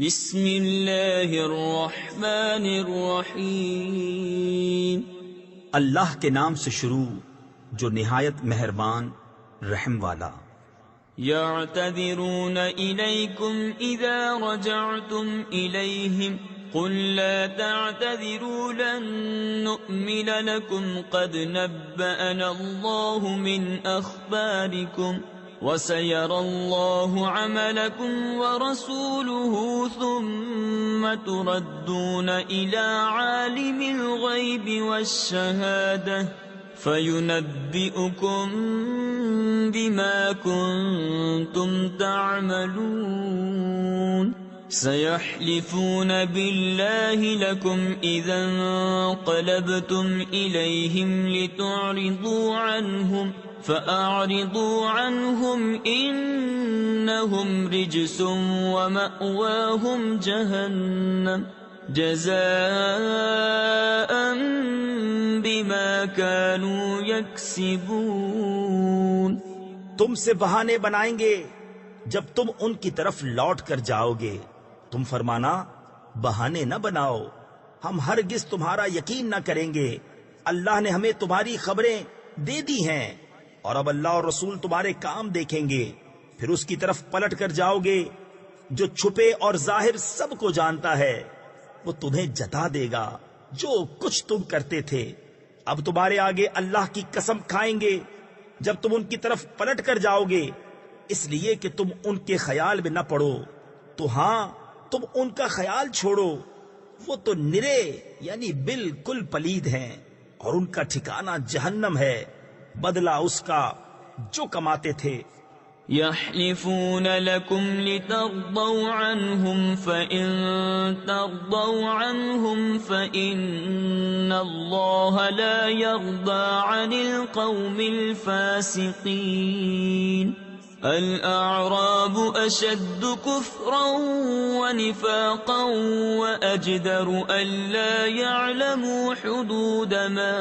بسم اللہ الرحمن الرحیم، اللہ کے نام سے شروع جو نہایت مہربان رحم والا۔ یعتذرون الیکم اذا رجعتم الیہم قل لا تعتذروا لن نؤمن لکم قد نبأنا اللہ من اخبارکم وَسَيَرَى اللَّهُ عَمَلَكُمْ وَرَسُولُهُ ثُمَّ تُرَدُّونَ إِلَى عَالِمِ الْغَيْبِ وَالشَّهَادَةِ فَيُنَبِّئُكُم بِمَا كُنتُمْ تَعْمَلُونَ سَيَحْلِفُونَ بِاللَّهِ لَكُمْ إِذَا انقَلَبْتُمْ إِلَيْهِمْ لِتُعْرِضُوا عَنْهُمْ فَأَعْرِضُوا عَنْهُمْ إِنَّهُمْ رِجْسٌ وَمَأْوَاهُمْ جَهَنَّمُ جَزَاءً بِمَا كَانُوا يَكْسِبُونَ۔ تم سے بہانے بنائیں گے جب تم ان کی طرف لوٹ کر جاؤ گے، تم فرمانا بہانے نہ بناؤ، ہم ہرگز تمہارا یقین نہ کریں گے، اللہ نے ہمیں تمہاری خبریں دے دی ہیں، اور اب اللہ اور رسول تمہارے کام دیکھیں گے۔ پھر اس کی طرف پلٹ کر جاؤ گے جو چھپے اور ظاہر سب کو جانتا ہے، وہ تمہیں جتا دے گا جو کچھ تم کرتے تھے۔ اب تمہارے آگے اللہ کی قسم کھائیں گے جب تم ان کی طرف پلٹ کر جاؤ گے، اس لیے کہ تم ان کے خیال میں نہ پڑو، تو ہاں تم ان کا خیال چھوڑو، وہ تو نرے یعنی بالکل پلید ہیں، اور ان کا ٹھکانہ جہنم ہے، بدلہ اس کا جو کماتے تھے۔ يحلفون لكم لترضوا عنهم فإن ترضوا عنهم فإن الله لا يرضى عن القوم الفاسقين۔ الأعراب أشد كفرا ونفاقا وأجدر ألا يعلموا حدود ما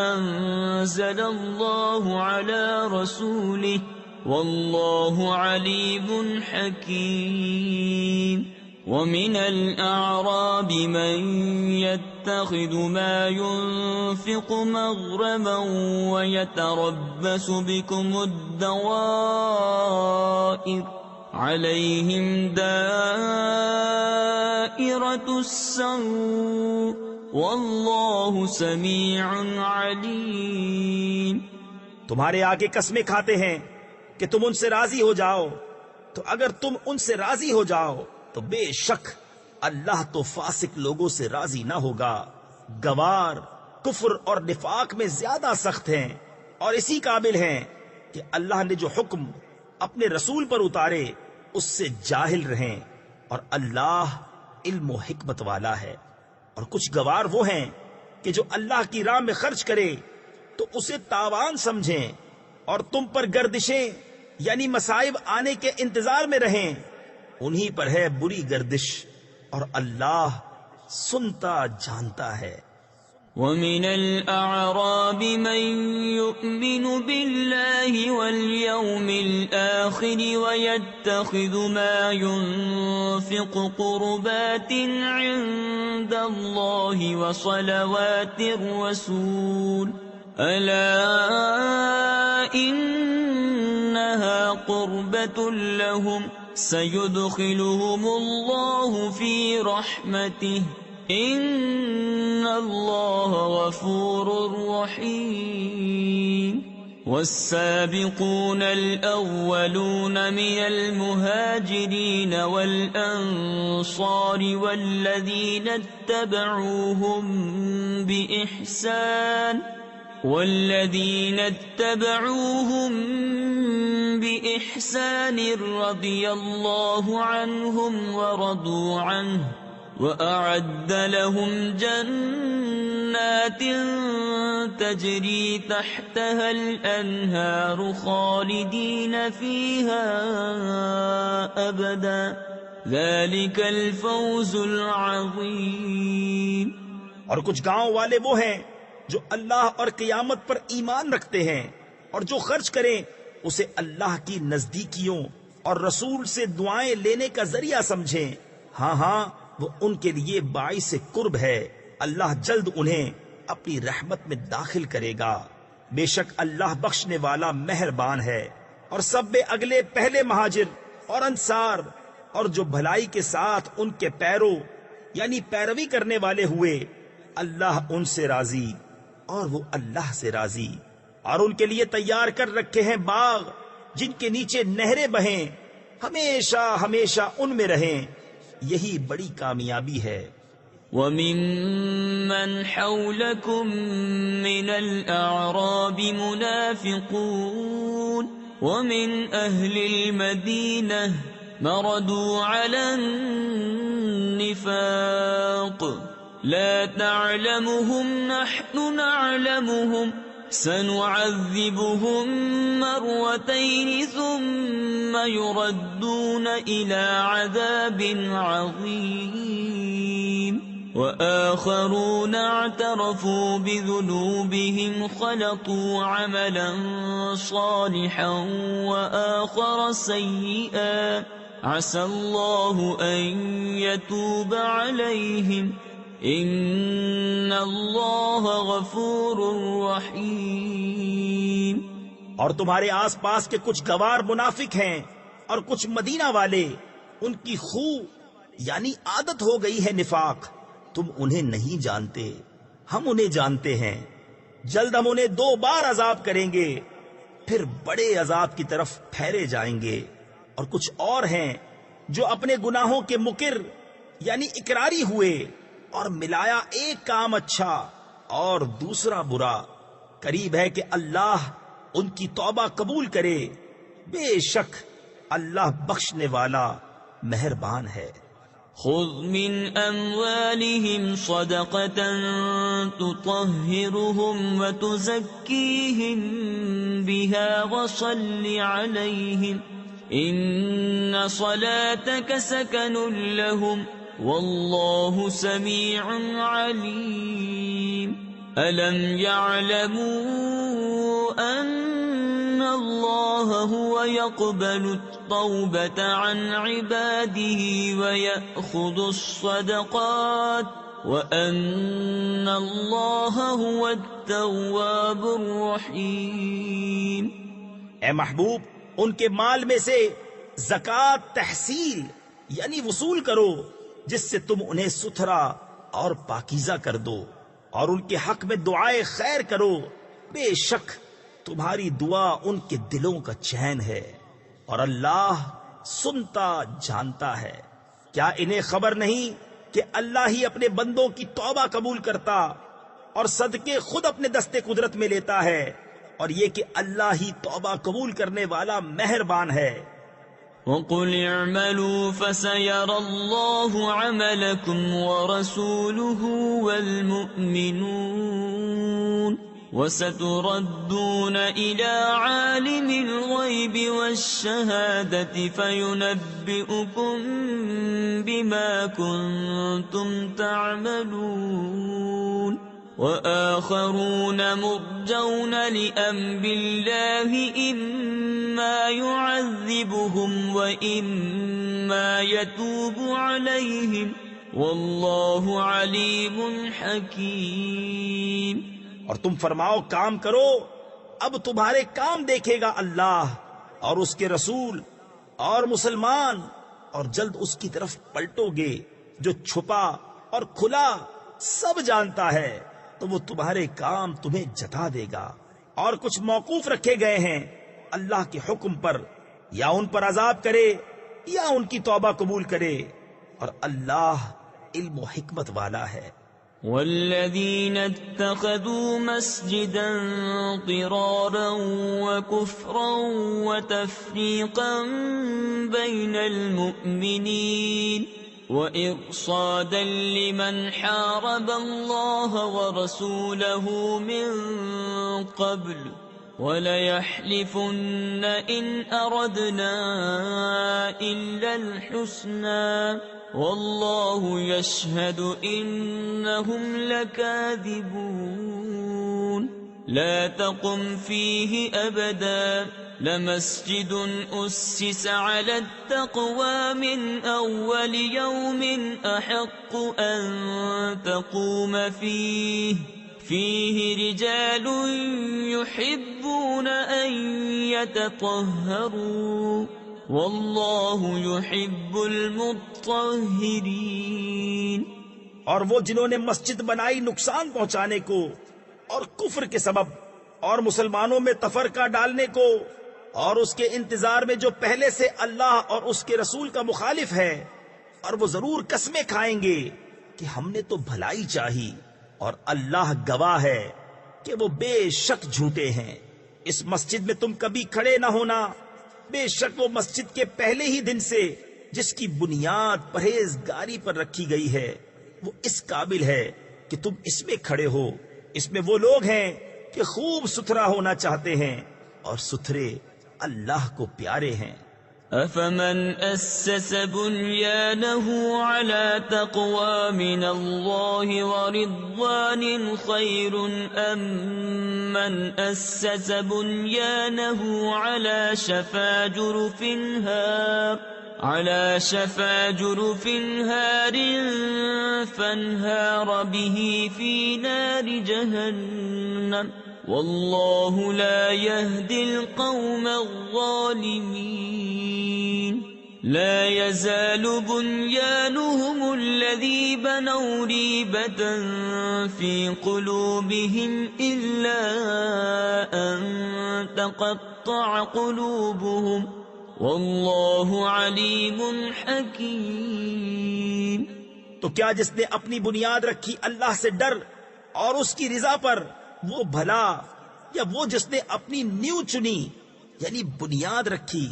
أنزل الله على رسوله والله عليم حكيم۔ ومن الأعراب من يتخذ ما ينفق مغرما ويتربص بكم الدوائر عليهم دائرة السوء والله سميع عليم۔ تمہارے آگے قسمیں کھاتے ہیں کہ تم ان سے راضی ہو جاؤ، تو اگر تم ان سے راضی ہو جاؤ تو بے شک اللہ تو فاسق لوگوں سے راضی نہ ہوگا۔ گوار کفر اور نفاق میں زیادہ سخت ہیں، اور اسی قابل ہیں کہ اللہ نے جو حکم اپنے رسول پر اتارے اس سے جاہل رہیں، اور اللہ علم و حکمت والا ہے۔ اور کچھ گوار وہ ہیں کہ جو اللہ کی راہ میں خرچ کرے تو اسے تاوان سمجھیں، اور تم پر گردشیں یعنی مصائب آنے کے انتظار میں رہیں، انہی پر ہے بری گردش، اور اللہ سنتا جانتا ہے۔ وَمِنَ الْأَعْرَابِ مَن يُؤْمِنُ بِاللَّهِ وَالْيَوْمِ الْآخِرِ وَيَتَّخِذُ مَا يُنفِقُ قُرُبَاتٍ عِندَ اللَّهِ وَصَلَوَاتِ الرَّسُولِ أَلَا إِنَّهَا قُرْبَةٌ لَهُمْ سَيُدْخِلُهُمُ اللَّهُ فِي رَحْمَتِهِ إِنَّ اللَّهَ غَفُورٌ رَحِيمٌ۔ وَالسَّابِقُونَ الْأَوَّلُونَ مِنَ الْمُهَاجِرِينَ وَالْأَنصَارِ وَالَّذِينَ اتبعوهم بإحسان رضي الله عنهم ورضوا عنه وأعد لهم جنات تجري تحتها الأنهار خالدين فيها أبدا ذلك الفوز العظيم۔ اور کچھ گاؤں والے وہ ہیں جو اللہ اور قیامت پر ایمان رکھتے ہیں، اور جو خرچ کریں اسے اللہ کی نزدیکیوں اور رسول سے دعائیں لینے کا ذریعہ سمجھیں، ہاں ہاں وہ ان کے لیے باعث قرب ہے، اللہ جلد انہیں اپنی رحمت میں داخل کرے گا، بے شک اللہ بخشنے والا مہربان ہے۔ اور سب اگلے پہلے مہاجر اور انصار اور جو بھلائی کے ساتھ ان کے پیرو یعنی پیروی کرنے والے ہوئے، اللہ ان سے راضی اور وہ اللہ سے راضی، اور ان کے لیے تیار کر رکھے ہیں باغ جن کے نیچے نہریں بہیں، ہمیشہ ہمیشہ ان میں رہیں، یہی بڑی کامیابی ہے۔ وَمِمَّنْ حَوْلَكُمْ مِنَ الْأَعْرَابِ مُنَافِقُونَ وَمِنْ أَهْلِ الْمَدِينَةِ مَرَدُوا عَلَى النِّفَاقِ لَا تَعْلَمُهُمْ نَحْنُ نَعْلَمُهُمْ سَنُعَذِّبُهُمْ مَرَّتَيْنِ ثُمَّ يُرَدُّونَ إِلَى عَذَابٍ عَظِيمٍ وَآخَرُونَ اعْتَرَفُوا بِذُنُوبِهِمْ خَلَطُوا عَمَلًا صَالِحًا وَآخَرَ سَيِّئًا عَسَى اللَّهُ أَن يَتُوبَ عَلَيْهِمْ ان اللہ غفور رحیم۔ اور تمہارے آس پاس کے کچھ گوار منافق ہیں اور کچھ مدینہ والے، ان کی خو یعنی عادت ہو گئی ہے نفاق، تم انہیں نہیں جانتے، ہم انہیں جانتے ہیں، جلد ہم انہیں 2 بار عذاب کریں گے، پھر بڑے عذاب کی طرف پھیرے جائیں گے۔ اور کچھ اور ہیں جو اپنے گناہوں کے مقر یعنی اقراری ہوئے اور ملایا ایک کام اچھا اور دوسرا برا، قریب ہے کہ اللہ ان کی توبہ قبول کرے، بے شک اللہ بخشنے والا مہربان ہے۔ خذ من اموالهم صدقة تطهرهم وتزكيهم بها وصل عليهم ان صلاتك سكن لهم واللہ سمیع علیم۔ ألم يعلموا أن الله هو يقبل التوبة عن عباده ويأخذ الصدقات وأن الله هو التواب الرحيم۔ اے محبوب، ان کے مال میں سے زکوٰۃ تحصیل یعنی وصول کرو جس سے تم انہیں ستھرا اور پاکیزہ کر دو، اور ان کے حق میں دعائے خیر کرو، بے شک تمہاری دعا ان کے دلوں کا چین ہے، اور اللہ سنتا جانتا ہے۔ کیا انہیں خبر نہیں کہ اللہ ہی اپنے بندوں کی توبہ قبول کرتا اور صدقے خود اپنے دستے قدرت میں لیتا ہے، اور یہ کہ اللہ ہی توبہ قبول کرنے والا مہربان ہے۔ وَقُلِ اعْمَلُوا فَسَيَرَى اللَّهُ عَمَلَكُمْ وَرَسُولُهُ وَالْمُؤْمِنُونَ وَسَتُرَدُّونَ إِلَى عَالِمِ الْغَيْبِ وَالشَّهَادَةِ فَيُنَبِّئُكُم بِمَا كُنتُمْ تَعْمَلُونَ وَآخَرُونَ مُرْجَوْنَ لِأَمْرِ اللَّهِ إِمَّا يُعَذِّبُهُمْ وَإِمَّا يَتُوبُ عَلَيْهِمْ وَاللَّهُ عَلِيمٌ حَكِيمٌ۔ اور تم فرماؤ کام کرو، اب تمہارے کام دیکھے گا اللہ اور اس کے رسول اور مسلمان، اور جلد اس کی طرف پلٹو گے، جو چھپا اور کھلا سب جانتا ہے، تو وہ تمہارے کام تمہیں جتا دے گا۔ اور کچھ موقوف رکھے گئے ہیں اللہ کے حکم پر، یا ان پر عذاب کرے یا ان کی توبہ قبول کرے، اور اللہ علم و حکمت والا ہے۔ والذین اتخذوا مسجدا ضرارا وكفرا وتفریقا بین المؤمنین وإرصادا لمن حارب الله ورسوله من قبل وَلَيَحْلِفُنَّ إِنْ أَرَدْنَا إِلَّا الْحُسْنَى وَاللَّهُ يَشْهَدُ إِنَّهُمْ لَكَاذِبُونَ۔ لا تقم فيه أبدا لمسجد أسس على التقوى من أول يوم أحق أن تقوم فيه رجال يحبون أن يتطهروا والله يحب المطهرين. اور وہ جنہوں نے مسجد بنائی نقصان پہنچانے کو اور کفر کے سبب اور مسلمانوں میں تفرقہ ڈالنے کو اور اس کے انتظار میں جو پہلے سے اللہ اور اس کے رسول کا مخالف ہے، اور وہ ضرور قسمیں کھائیں گے کہ ہم نے تو بھلائی چاہی اور اللہ گواہ ہے کہ وہ بے شک جھوٹے ہیں. اس مسجد میں تم کبھی کھڑے نہ ہونا، بے شک وہ مسجد کے پہلے ہی دن سے جس کی بنیاد پرہیزگاری پر رکھی گئی ہے وہ اس قابل ہے کہ تم اس میں کھڑے ہو. اس میں وہ لوگ ہیں کہ خوب ستھرا ہونا چاہتے ہیں اور ستھرے اللہ کو پیارے ہیں. أفمن أسس بنيانه على تقوى من الله ورضوان خير أم من أسس بنيانه على شفا جرف هار فانهار به في نار جهنم والله لا يهدي القوم الظالمين. لا يزال بنيانهم الذي بنوا ريبة في قلوبهم إلا أن تقطع قلوبهم والله عليم حكيم. تو کیا جس نے اپنی بنیاد رکھی اللہ سے ڈر اور اس کی رضا پر وہ بھلا، یا وہ جس نے اپنی نیو چنی یعنی بنیاد رکھی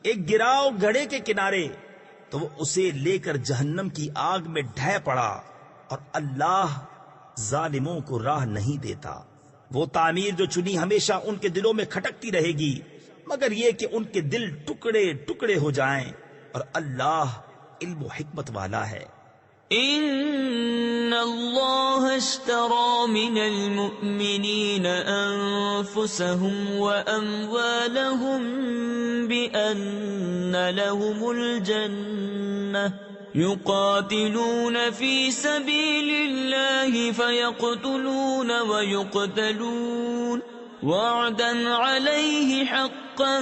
ایک گراؤ گھڑے کے کنارے تو وہ اسے لے کر جہنم کی آگ میں ڈھہ پڑا، اور اللہ ظالموں کو راہ نہیں دیتا. وہ تعمیر جو چنی ہمیشہ ان کے دلوں میں کھٹکتی رہے گی مگر یہ کہ ان کے دل ٹکڑے ٹکڑے ہو جائیں، اور اللہ علم و حکمت والا ہے. ان اللہ اشترى من المؤمنین انفسهم واموالهم بان لهم الجنة يقاتلون في سبيل الله فيقتلون ويقتلون وعدا عليه حقا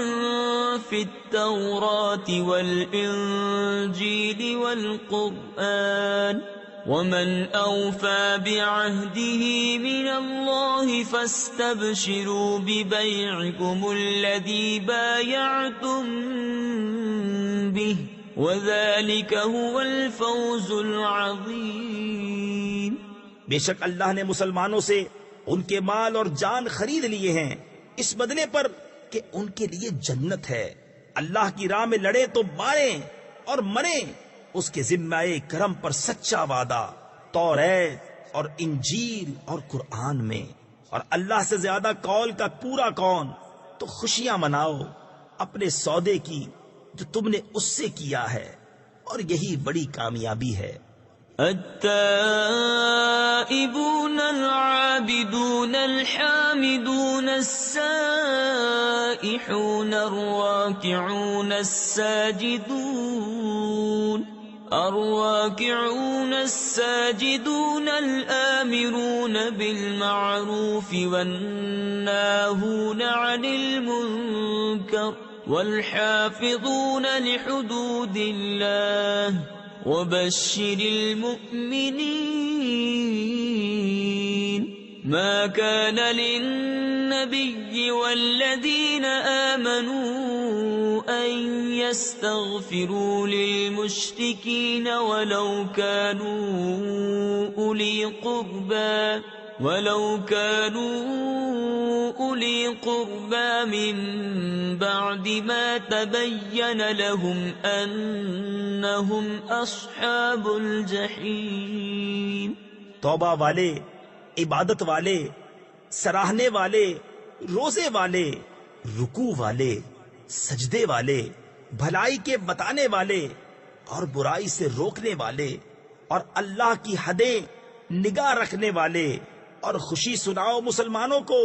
في التوراة والإنجيل والقرآن ومن أوفى بعهده من الله فاستبشروا ببيعكم الذي بايعتم به وذلك هو الفوز العظيم. بے شک اللہ نے مسلمانوں سے ان کے مال اور جان خرید لیے ہیں اس بدلے پر کہ ان کے لیے جنت ہے. اللہ کی راہ میں لڑیں تو ماریں اور مریں اس کے ذمہ کرم پر سچا وعدہ توریت اور انجیل اور قرآن میں. اور اللہ سے زیادہ قول کا پورا کون؟ تو خوشیاں مناؤ اپنے سودے کی جو تم نے اس سے کیا ہے، اور یہی بڑی کامیابی ہے. التائبون العابدون الحامدون السائحون الراكعون الساجدون الآمرون بالمعروف والناهون عن المنكر والحافظون لحدود الله وبشر المؤمنين. ما كان للنبي والذين آمنوا أن يستغفروا للمشركين ولو كانوا أولي قربى من بعد ما تبين لهم أنهم أصحاب الجحيم. توبہ والے، عبادت والے، سراہنے والے، روزے والے، رکوع والے، سجدے والے، بھلائی کے بتانے والے اور برائی سے روکنے والے، اور اللہ کی حدیں نگاہ رکھنے والے، اور خوشی سناؤ مسلمانوں کو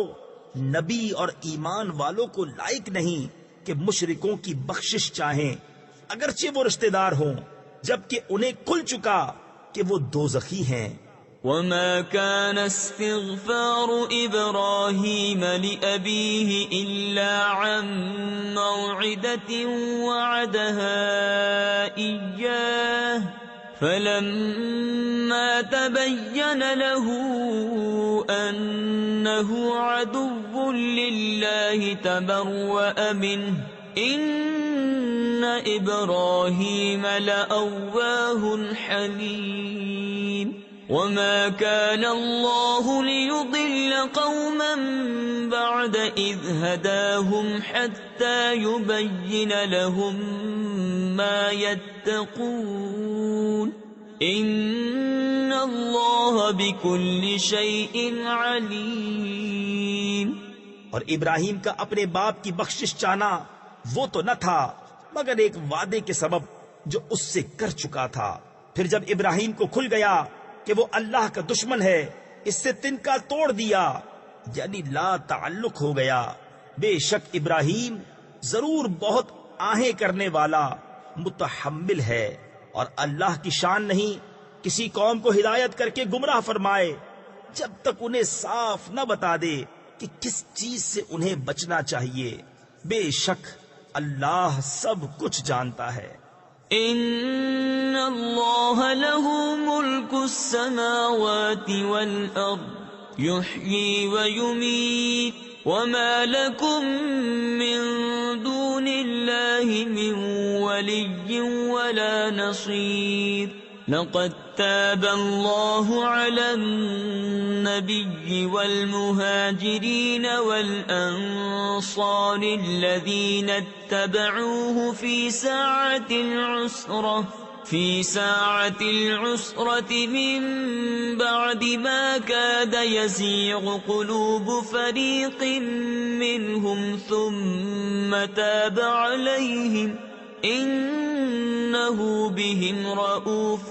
نبی اور ایمان والوں کو لائق نہیں کہ مشرکوں کی بخشش چاہیں اگرچہ وہ رشتہ دار ہوں، جبکہ انہیں کھل چکا کہ وہ دوزخی ہیں۔ وما كان استغفار إبراهيم لأبيه إلا عن موعدة وعدها إياه فلما تبين له أنه عدو لله تبرأ منه إن إبراهيم لأواه حليم وما كان الله ليضل قوما بعد إذ هداهم حتى يبين لهم ما يتقون إن الله بكل شيء عليم۔ اور ابراہیم کا اپنے باپ کی بخشش چاہنا وہ تو نہ تھا مگر ایک وعدے کے سبب جو اس سے کر چکا تھا۔ پھر جب ابراہیم کو کھل گیا کہ وہ اللہ کا دشمن ہے، اس سے تنکا توڑ دیا، یعنی لا تعلق ہو گیا۔ بے شک ابراہیم ضرور بہت آہیں کرنے والا متحمل ہے، اور اللہ کی شان نہیں کسی قوم کو ہدایت کر کے گمراہ فرمائے جب تک انہیں صاف نہ بتا دے کہ کس چیز سے انہیں بچنا چاہیے۔ بے شک اللہ سب کچھ جانتا ہے۔ ان اللہ له ملک السماوات والارض یحیی ویمیت وما لکم من دون اللہ من ولی ولا نصیر۔ لقد تاب الله على النبي والمهاجرين والأنصار الذين اتبعوه في ساعة العسرة من بعد ما كاد يزيغ قلوب فريق منهم ثم تاب عليهم انہ بہم رؤوف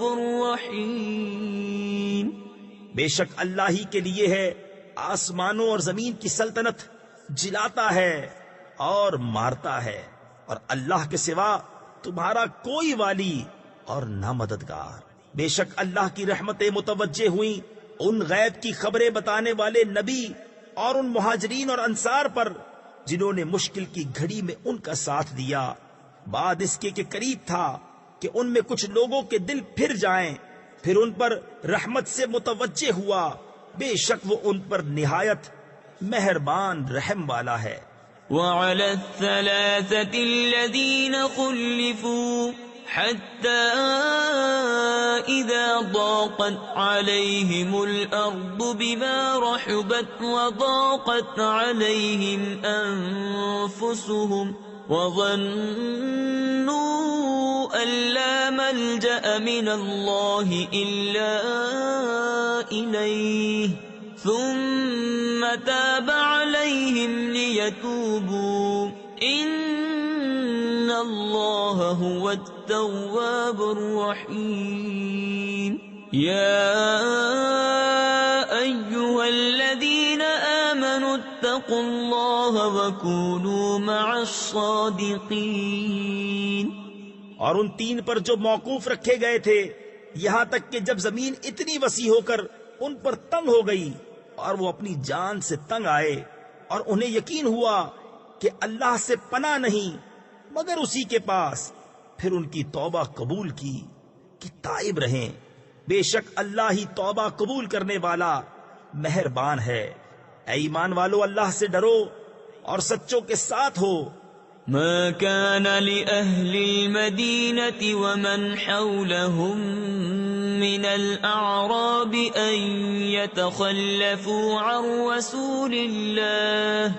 رحیم۔ بے شک اللہ ہی کے لیے ہے آسمانوں اور زمین کی سلطنت، جلاتا ہے اور مارتا ہے، اور اللہ کے سوا تمہارا کوئی والی اور نہ مددگار۔ بے شک اللہ کی رحمتیں متوجہ ہوئیں ان غیب کی خبریں بتانے والے نبی اور ان مہاجرین اور انصار پر جنہوں نے مشکل کی گھڑی میں ان کا ساتھ دیا، بعد اس کے کہ قریب تھا کہ ان میں کچھ لوگوں کے دل پھر جائیں، پھر ان پر رحمت سے متوجہ ہوا۔ بے شک وہ ان پر نہایت مہربان رحم والا ہے۔ وعلى الثلاثة الذين خلفوا حتى إذا ضاقت عليهم الأرض بما رحبت وضاقت عليهم أنفسهم وظنوا أن لا ملجأ من الله إلا إليه ثم تاب عليهم ليتوبوا إن الله هو التواب الرحيم۔ يا أيها الذين آمنوا اتقوا الله وكونوا مع الصادقين۔ اور ان تین پر جو موقوف رکھے گئے تھے یہاں تک کہ جب زمین اتنی وسیع ہو کر ان پر تنگ ہو گئی اور وہ اپنی جان سے تنگ آئے، اور انہیں یقین ہوا کہ اللہ سے پناہ نہیں مگر اسی کے پاس، پھر ان کی توبہ قبول کی کہ تائب رہیں۔ بے شک اللہ ہی توبہ قبول کرنے والا مہربان ہے۔ اے ایمان والو اللہ سے ڈرو اور سچوں کے ساتھ ہو۔ ما كان لأهل المدينة ومن حولهم من الأعراب أن يتخلفوا عن رسول الله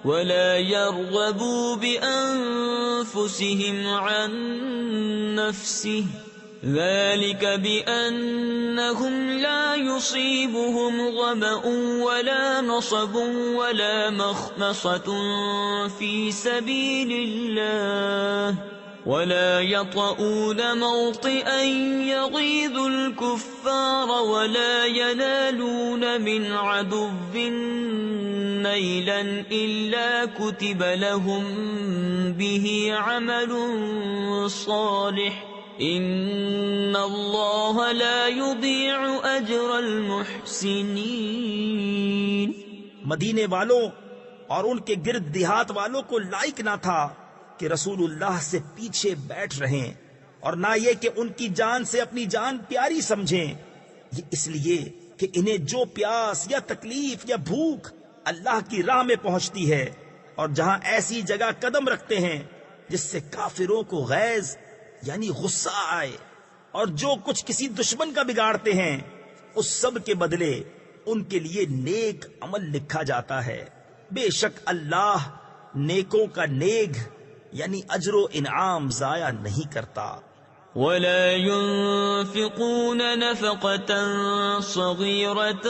ولا يرغبوا بأنفسهم عن نفسه ذلك بأنهم لا يصيبهم ظمأ ولا نصب ولا مخمصة في سبيل الله ولا يطؤون موطئا يغيظ الكفار ولا ينالون من عدو نيلا إلا كتب لهم به عمل صالح إن الله لا يضيع أجر المحسنين. مدینے والوں اور ان کے گرد دیہات والوں کو لائق نہ تھا کہ رسول اللہ سے پیچھے بیٹھ رہیں، اور نہ یہ کہ ان کی جان سے اپنی جان پیاری سمجھیں. یہ اس لیے کہ انہیں جو پیاس یا تکلیف یا بھوک اللہ کی راہ میں پہنچتی ہے، اور جہاں ایسی جگہ قدم رکھتے ہیں جس سے کافروں کو غیظ یعنی غصہ آئے، اور جو کچھ کسی دشمن کا بگاڑتے ہیں، اس سب کے بدلے ان کے لیے نیک عمل لکھا جاتا ہے. بے شک اللہ نیکوں کا نیک یعنی اجر و انعام ضائع نہیں کرتا. ولا ينفقون نفقة صغيرة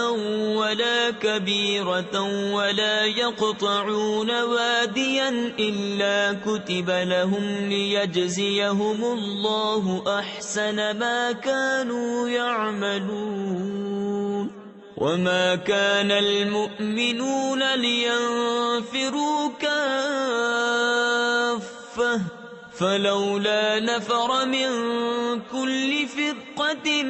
ولا كبيرة ولا يقطعون واديا إلا كتب لهم ليجزيهم الله أحسن ما كانوا يعملون. وما كان المؤمنون لينفروا كافة فلولا نفر من كل فرقة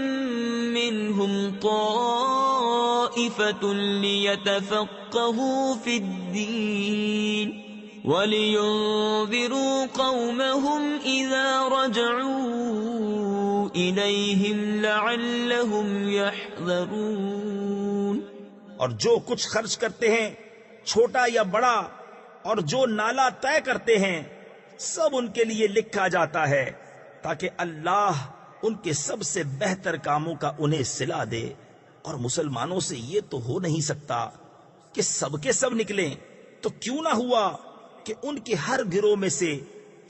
منهم طائفة ليتفقهوا في الدين ولينذروا قومهم إذا رجعوا إليهم لعلهم يحذرون. اور جو کچھ خرچ کرتے ہیں چھوٹا یا بڑا، اور جو نالا طے کرتے ہیں، سب ان کے لیے لکھا جاتا ہے تاکہ اللہ ان کے سب سے بہتر کاموں کا انہیں صلہ دے. اور مسلمانوں سے یہ تو ہو نہیں سکتا کہ سب کے سب نکلیں، تو کیوں نہ ہوا کہ ان کے ہر گروہ میں سے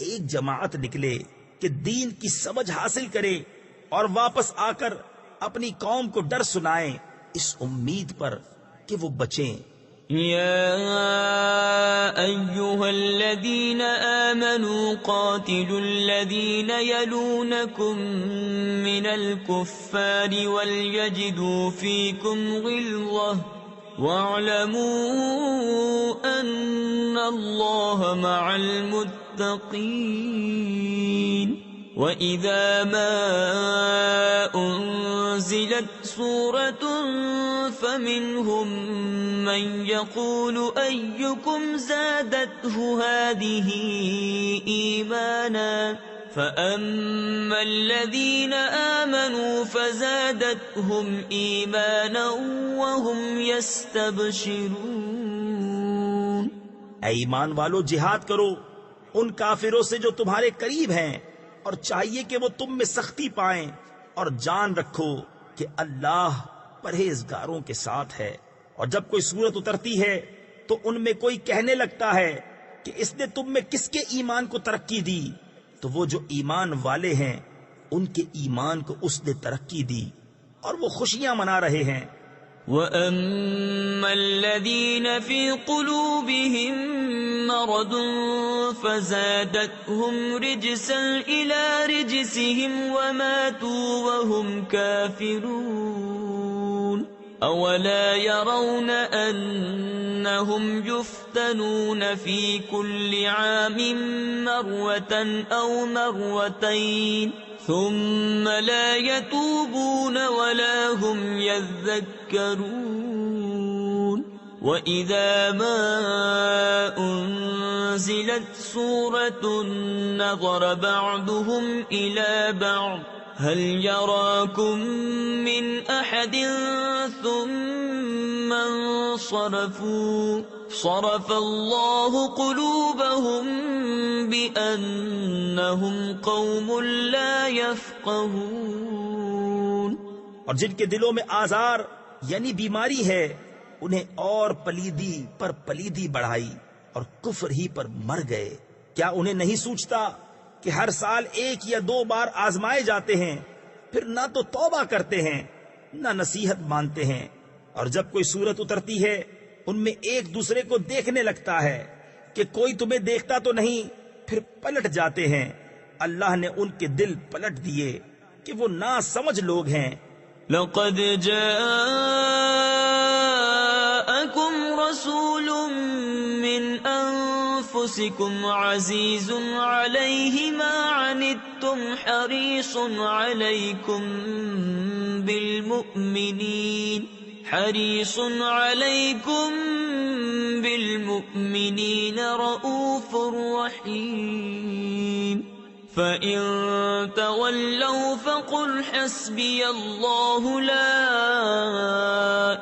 ایک جماعت نکلے کہ دین کی سمجھ حاصل کرے اور واپس آ کر اپنی قوم کو ڈر سنائیں اس امید پر کہ وہ بچیں. يا أيها الذين آمنوا قاتلوا الذين يلونكم من الكفار وليجدوا فيكم غلظة واعلموا أن الله مع المتقين. وَإِذَا مَا أُنزِلَتْ سُورَةٌ فَمِنْهُمْ مَنْ يَقُولُ أَيُّكُمْ زَادَتْهُ هَذِهِ إِيمَانًا فَأَمَّا الَّذِينَ آمَنُوا فَزَادَتْهُمْ إِيمَانًا وَهُمْ يَسْتَبْشِرُونَ. اے ایمان والو، جہاد کرو ان کافروں سے جو تمہارے قریب ہیں، اور چاہیے کہ وہ تم میں سختی پائیں، اور جان رکھو کہ اللہ پرہیزگاروں کے ساتھ ہے. اور جب کوئی صورت اترتی ہے تو ان میں کوئی کہنے لگتا ہے کہ اس نے تم میں کس کے ایمان کو ترقی دی، تو وہ جو ایمان والے ہیں ان کے ایمان کو اس نے ترقی دی اور وہ خوشیاں منا رہے ہیں. وَأَمَّا الَّذِينَ فِي قُلُوبِهِم مَّرَضٌ فَزَادَتْهُمْ رِجْسًا إِلَى رِجْسِهِمْ وَمَاتُوا وَهُمْ كَافِرُونَ. أَوَلَا يَرَوْنَ أَنَّهُمْ يُفْتَنُونَ فِي كُلِّ عَامٍ مَّرَّةً أَوْ مَرَّتَيْنِ ثُمَّ لَا يَتُوبُونَ وَلَا هُمْ يَذَّكَّرُونَ. وَإِذَا مَا أُنزِلَتْ سُورَةٌ نَظَرَ بَعْضُهُمْ إِلَى بَعْضٍ هَلْ يَرَاكُمْ مِنْ أَحَدٍ ثُمَّ انصَرَفُوا صَرَفَ اللَّهُ قُلُوبَهُمْ بِأَنَّهُمْ قَوْمٌ لَا يَفْقَهُونَ. اور جن کے دلوں میں آزار یعنی بیماری ہے، انہیں اور پلیدی پر پلیدی بڑھائی اور کفر ہی پر مر گئے. کیا انہیں نہیں سوچتا کہ ہر سال 1 یا 2 بار آزمائے جاتے ہیں، پھر نہ تو توبہ کرتے ہیں نہ نصیحت مانتے ہیں، اور جب کوئی صورت اترتی ہے ان میں ایک دوسرے کو دیکھنے لگتا ہے کہ کوئی تمہیں دیکھتا تو نہیں، پھر پلٹ جاتے ہیں اللہ نے ان کے دل پلٹ دیے کہ وہ نا سمجھ لوگ ہیں۔ لقد جاءكم رسول من أنفسكم عزيز عليه ما عنتم حريص عليكم بالمؤمنين رؤوف رحيم فإن تولوا فقل حسبي الله لا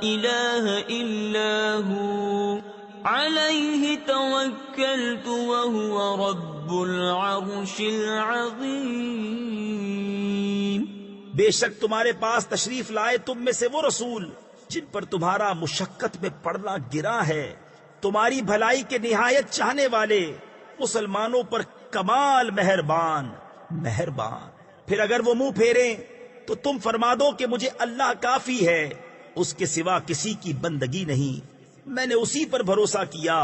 إله إلا هو عليه توكلت وهو رب العرش العظيم۔ بے شک تمہارے پاس تشریف لائے تم میں سے وہ رسول جن پر تمہارا مشقت میں پڑنا گرا ہے، تمہاری بھلائی کے نہایت چاہنے والے، مسلمانوں پر کمال مہربان۔ پھر اگر وہ منہ پھیریں تو تم فرما دو کہ مجھے اللہ کافی ہے، اس کے سوا کسی کی بندگی نہیں، میں نے اسی پر بھروسہ کیا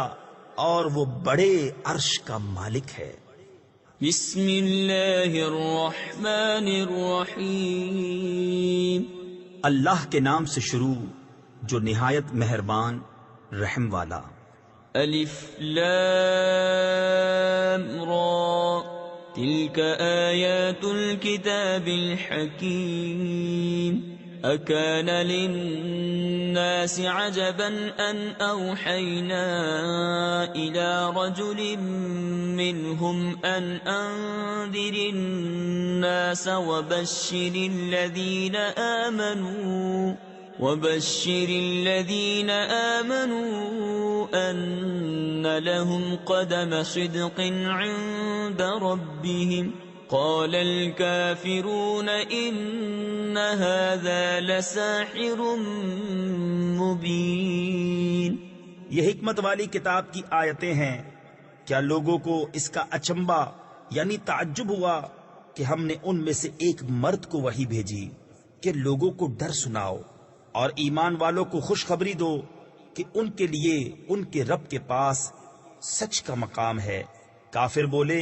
اور وہ بڑے عرش کا مالک ہے۔ بسم اللہ الرحمن الرحیم۔ اللہ کے نام سے شروع جو نہایت مہربان رحم والا۔ الف لام را تلك آیات الكتاب الحکیم۔ أكان للناس عجبا أن أوحينا إلى رجل منهم أن أنذر الناس وبشر الذين آمنوا أن لهم قدم صدق عند ربهم قال الكافرون إن هذا لساحر مبين۔ یہ حکمت والی کتاب کی آیتیں ہیں۔ کیا لوگوں کو اس کا اچنبا یعنی تعجب ہوا کہ ہم نے ان میں سے ایک مرد کو وحی بھیجی کہ لوگوں کو ڈر سناؤ اور ایمان والوں کو خوشخبری دو کہ ان کے لیے ان کے رب کے پاس سچ کا مقام ہے۔ کافر بولے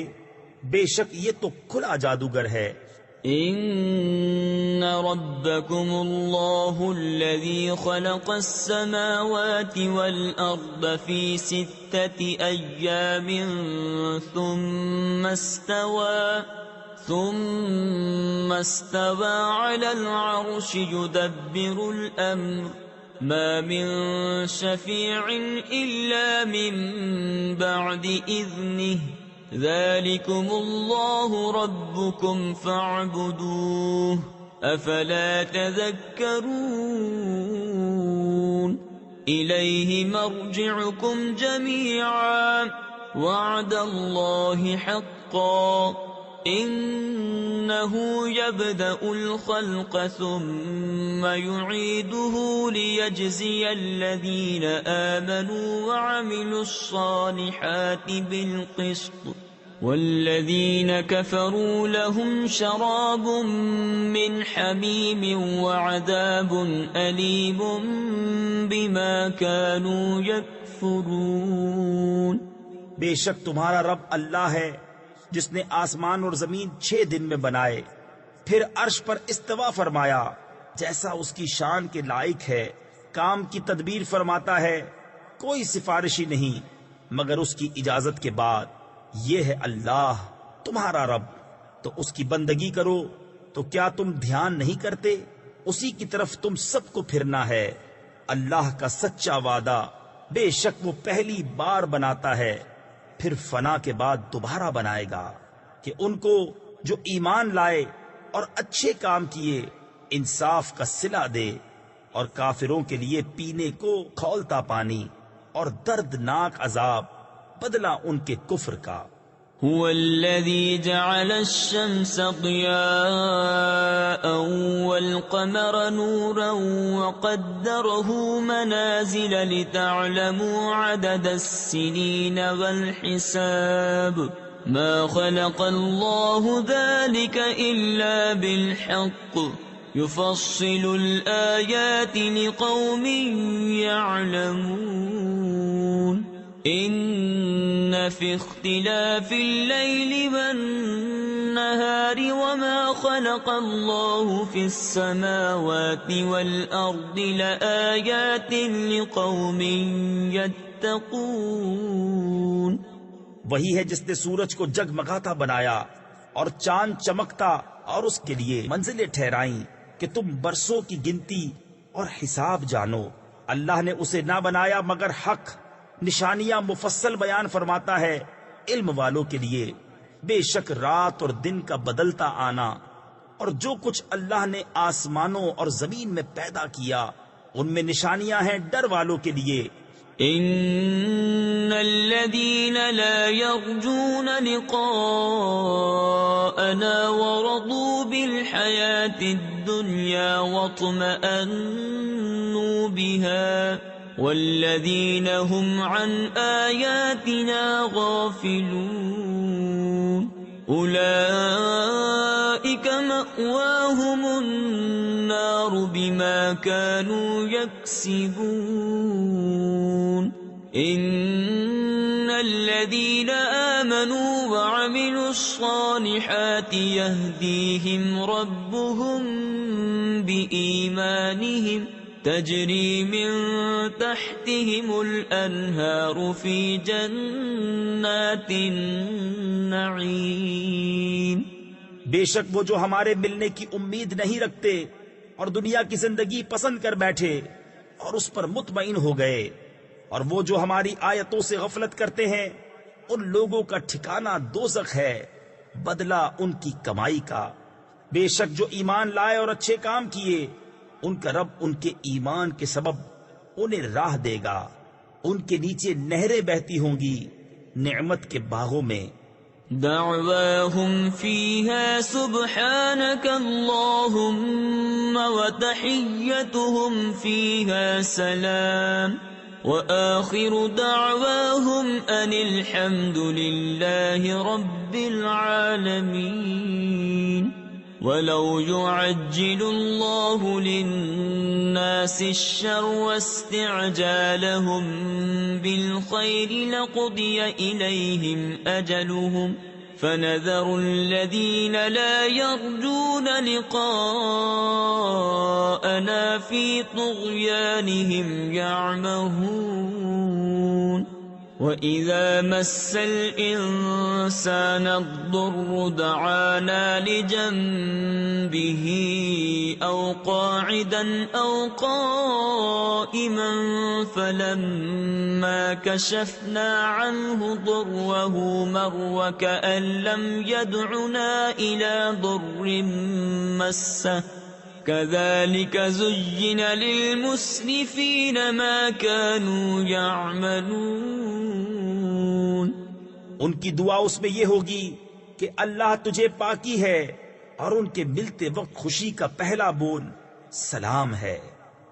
بے شک یہ تو کھلا جادوگر ہے۔ ان ربکم اللہ الذی خلق السماوات والارض فی 6 ایام ثم استوى على العرش يدبر الامر ما من شفیع الا من بعد اذنه ذلكم الله ربكم فاعبدوه افلا تذكرون۔ إليه مرجعكم جميعا وعد الله حقا إنه يبدأ الخلق ثم يعيده ليجزي الذين آمنوا وعملوا الصالحات بالقسط والذين كفروا لهم شراب من حميم وعذاب أليم بما كانوا يكفرون۔ بے شک تمہارا رب اللہ ہے جس نے آسمان اور زمین 6 دن میں بنائے، پھر عرش پر استوا فرمایا جیسا اس کی شان کے لائق ہے، کام کی تدبیر فرماتا ہے، کوئی سفارشی نہیں مگر اس کی اجازت کے بعد۔ یہ ہے اللہ تمہارا رب، تو اس کی بندگی کرو۔ تو کیا تم دھیان نہیں کرتے؟ اسی کی طرف تم سب کو پھرنا ہے۔ اللہ کا سچا وعدہ، بے شک وہ پہلی بار بناتا ہے پھر فنا کے بعد دوبارہ بنائے گا، کہ ان کو جو ایمان لائے اور اچھے کام کیے انصاف کا صلہ دے، اور کافروں کے لیے پینے کو کھولتا پانی اور دردناک عذاب بدلہ ان کے کفر کا۔ هو الذي جعل الشمس ضياء والقمر نورا وقدره منازل لتعلموا عدد السنين والحساب ما خلق الله ذلك إلا بالحق يفصل الآيات لقوم يعلمون۔ إن في اختلاف الليل والنهار وما خلق الله في السماوات والأرض لآيات لقوم يتقون. وہی ہے جس نے سورج کو جگمگاتا بنایا اور چاند چمکتا اور اس کے لیے منزلیں ٹھہرائیں کہ تم برسوں کی گنتی اور حساب جانو. اللہ نے اسے نہ بنایا مگر حق، نشانیاں مفصل بیان فرماتا ہے علم والوں کے لیے. بے شک رات اور دن کا بدلتا آنا اور جو کچھ اللہ نے آسمانوں اور زمین میں پیدا کیا ان میں نشانیاں ہیں ڈر والوں کے لیے. ان الذين لا يرجون لقاءنا ورضوا بالحياة الدنيا واطمأنوا بها والذين هم عن آياتنا غافلون أولئك مأواهم النار بما كانوا يكسبون. إن الذين آمنوا وعملوا الصالحات يهديهم ربهم بإيمانهم تجري من تحتهم الأنهار في جنات النعيم. بے شک وہ جو ہمارے ملنے کی امید نہیں رکھتے اور دنیا کی زندگی پسند کر بیٹھے اور اس پر مطمئن ہو گئے، اور وہ جو ہماری آیتوں سے غفلت کرتے ہیں ان لوگوں کا ٹھکانہ دوزخ ہے، بدلہ ان کی کمائی کا. بے شک جو ایمان لائے اور اچھے کام کیے ان کا رب ان کے ایمان کے سبب انہیں راہ دے گا، ان کے نیچے نہریں بہتی ہوں گی نعمت کے باغوں میں. دعواهم فيها سبحانك اللهم وتحيتهم فيها سلام وآخر دعواهم أن الحمد لله رب العالمين. ولو يعجل الله للناس الشر واستعجالهم بالخير لقضي إليهم أجلهم فنذر الذين لا يرجون لقاءنا في طغيانهم يعمهون. وَإِذَا مَسَّ الْإِنسَانَ الضُّرُّ دَعَانَا لِجَنبِهِ أَوْ قَاعِدًا أَوْ قَائِمًا فَلَمَّا كَشَفْنَا عَنْهُ ضُرَّهُ مَرَّ كَأَن لَّمْ يَدْعُنَا إِلَى ضُرٍّ مَّسَّهُ كَذَلِكَ زُيِّنَ لِلْمُسْرِفِينَ مَا كَانُوا يَعْمَلُونَ. ان کی دعا اس میں یہ ہوگی کہ اللہ تجھے پاکی ہے، اور ان کے ملتے وقت خوشی کا پہلا بول سلام ہے،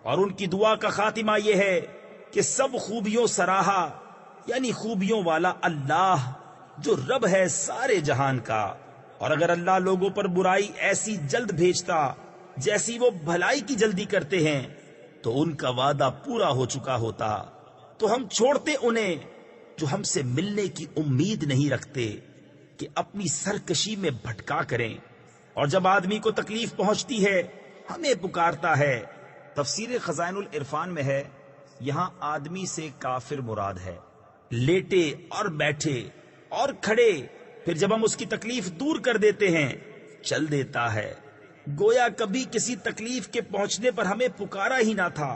اور ان کی دعا کا خاتمہ یہ ہے کہ سب خوبیوں سراہا، یعنی خوبیوں والا اللہ جو رب ہے سارے جہان کا. اور اگر اللہ لوگوں پر برائی ایسی جلد بھیجتا جیسی وہ بھلائی کی جلدی کرتے ہیں تو ان کا وعدہ پورا ہو چکا ہوتا، تو ہم چھوڑتے انہیں جو ہم سے ملنے کی امید نہیں رکھتے کہ اپنی سرکشی میں بھٹکا کریں. اور جب آدمی کو تکلیف پہنچتی ہے ہمیں پکارتا ہے. تفسیر خزائن العرفان میں ہے یہاں آدمی سے کافر مراد ہے، لیٹے اور بیٹھے اور کھڑے، پھر جب ہم اس کی تکلیف دور کر دیتے ہیں چل دیتا ہے، گویا کبھی کسی تکلیف کے پہنچنے پر ہمیں پکارا ہی نہ تھا.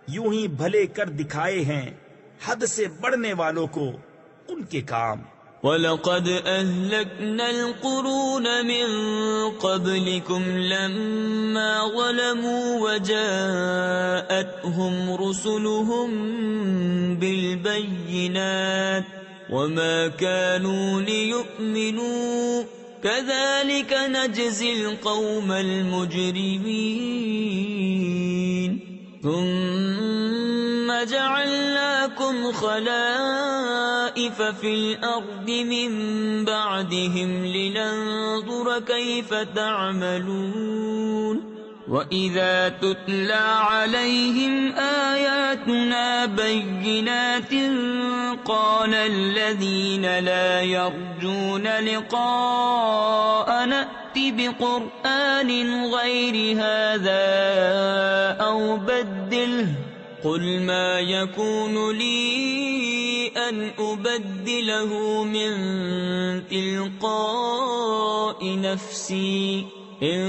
یوں ہی بھلے کر دکھائے ہیں حد سے بڑھنے والوں کو ان کے کام. وَلَقَدْ أَهْلَكْنَا الْقُرُونَ مِنْ قَبْلِكُمْ لَمَّا ظَلَمُوا وَجَاءَتْهُمْ رُسُلُهُم بِالْبَيِّنَاتِ وَمَا كَانُوا لِيُؤْمِنُوا كَذَلِكَ نَجْزِي الْقَوْمَ الْمُجْرِمِينَ. ثُمَّ جَعَلْنَاكُمْ خَلَائِفَ فِي الْأَرْضِ مِنْ بَعْدِهِمْ لِنَنْظُرَ كَيْفَ تَعْمَلُونَ. وَإِذَا تُتْلَى عَلَيْهِمْ آيَاتُنَا بَيِّنَاتٍ قَالَ الَّذِينَ لَا يَرْجُونَ لِقَاءَنَا ائْتِ بِقُرْآنٍ غَيْرِ هَذَا أَوْ بَدِّلْهُ قُلْ مَا يَكُونُ لِي أَنْ أُبَدِّلَهُ مِنْ تِلْقَاءِ نَفْسِي إِنْ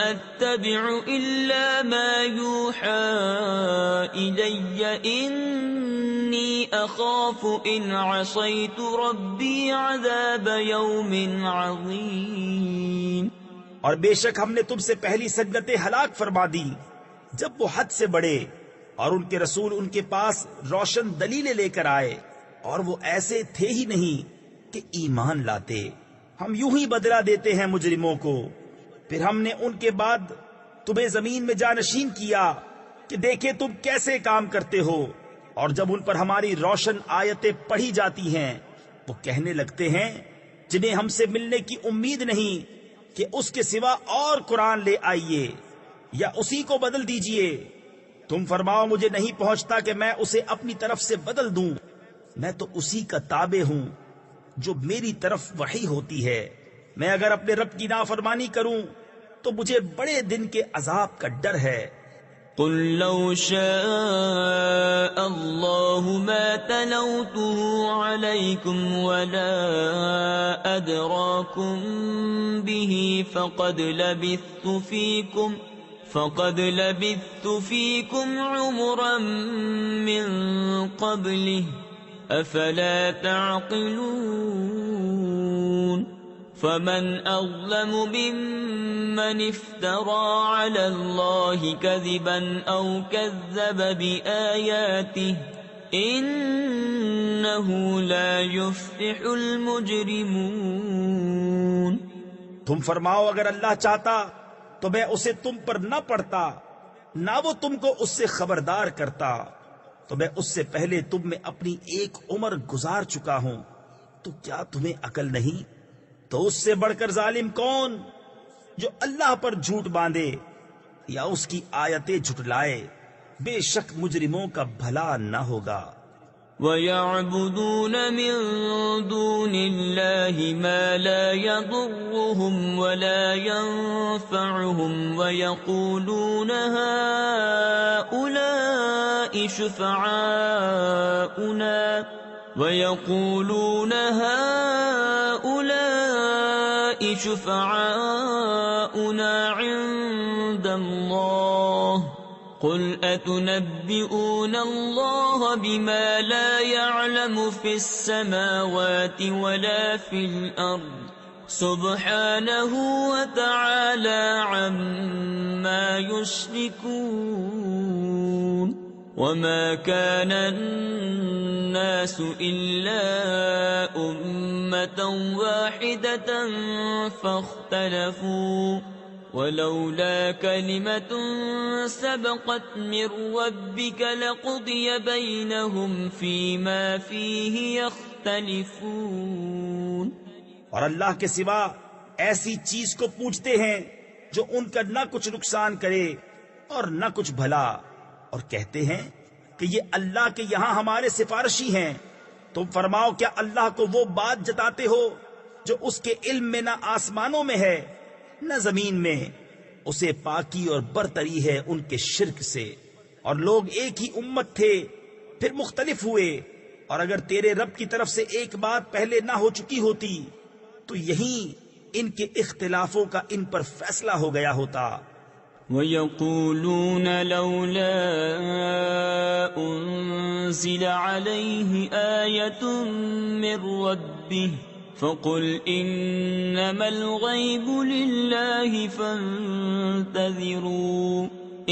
أَتَّبِعُ إِلَّا مَا يُوحَى إِلَيَّ إِنِّي أَخَافُ إِنْ عَصَيْتُ رَبِّي عَذَابَ يَوْمٍ عَظِيمٍ۔ اور بے شک ہم نے تم سے پہلی سنتیں ہلاک فرما دی جب وہ حد سے بڑھے اور ان کے رسول ان کے پاس روشن دلیلیں لے کر آئے اور وہ ایسے تھے ہی نہیں کہ ایمان لاتے۔ ہم یوں ہی بدلہ دیتے ہیں مجرموں کو۔ پھر ہم نے ان کے بعد تمہیں زمین میں جانشین کیا کہ دیکھے تم کیسے کام کرتے ہو، اور جب ان پر ہماری روشن آیتیں پڑھی جاتی ہیں وہ کہنے لگتے ہیں جنہیں ہم سے ملنے کی امید نہیں کہ اس کے سوا اور قرآن لے آئیے یا اسی کو بدل دیجئے۔ تم فرماؤ مجھے نہیں پہنچتا کہ میں اسے اپنی طرف سے بدل دوں، میں تو اسی کا تابع ہوں جو میری طرف وحی ہوتی ہے۔ میں اگر اپنے رب کی نافرمانی کروں تو مجھے بڑے دن کے عذاب کا ڈر ہے۔ قل لو شاء الله ما تلوته عليكم ولا أدراكم به فقد لبثت فيكم عمرا من قبله أفلا تعقلون فمن أظلم ممن افترى على الله كذبا أو كذب بآياته إنه لا يفلح المجرمون۔ تم فرماؤ اگر اللہ چاہتا تو میں اسے تم پر نہ پڑھتا، نہ وہ تم کو اس سے خبردار کرتا، تو میں اس سے پہلے تم میں اپنی ایک عمر گزار چکا ہوں، تو کیا تمہیں عقل نہیں؟ تو اس سے بڑھ کر ظالم کون جو اللہ پر جھوٹ باندھے یا اس کی آیتیں جھٹلائے؟ بے شک مجرموں کا بھلا نہ ہوگا۔ وَيَعْبُدُونَ مِن دُونِ اللَّهِ مَا لَا يَضُرُّهُمْ وَلَا يَنفَعُهُمْ وَيَقُولُونَ هَؤُلَاءِ شُفَعَاؤُنَا عِندَ اللَّهِ قُلْ أَتُنَبِّئُونَ اللَّهَ بِمَا لَا يَعْلَمُ فِي السَّمَاوَاتِ وَلَا فِي الْأَرْضِ سُبْحَانَهُ وَتَعَالَى عَمَّا يُشْرِكُونَ۔ وَمَا كَانَ النَّاسُ إِلَّا أُمَّةً وَاحِدَةً فَاخْتَلَفُوا وَلَوْلَا كَلِمَةٌ سَبَقَتْ مِنْ رَبِّكَ لَقُضِيَ بَيْنَهُمْ فِيمَا فِيهِ يَخْتَلِفُونَ۔ اور اللہ کے سوا ایسی چیز کو پوچھتے ہیں جو ان کا نہ کچھ نقصان کرے اور نہ کچھ بھلا، اور کہتے ہیں کہ یہ اللہ کے یہاں ہمارے سفارشی ہیں۔ تم فرماؤ کیا اللہ کو وہ بات جتاتے ہو جو اس کے علم میں نہ آسمانوں میں ہے نہ زمین میں؟ اسے پاکی اور برتری ہے ان کے شرک سے۔ اور لوگ ایک ہی امت تھے پھر مختلف ہوئے، اور اگر تیرے رب کی طرف سے ایک بات پہلے نہ ہو چکی ہوتی تو یہیں ان کے اختلافوں کا ان پر فیصلہ ہو گیا ہوتا۔ وَيَقُولُونَ لَوْلَا أُنزِلَ عَلَيْهِ آيَةٌ مِّن رَّبِّهِ فَقُلْ إِنَّمَا الْغَيْبُ لِلَّهِ فَانتَظِرُوا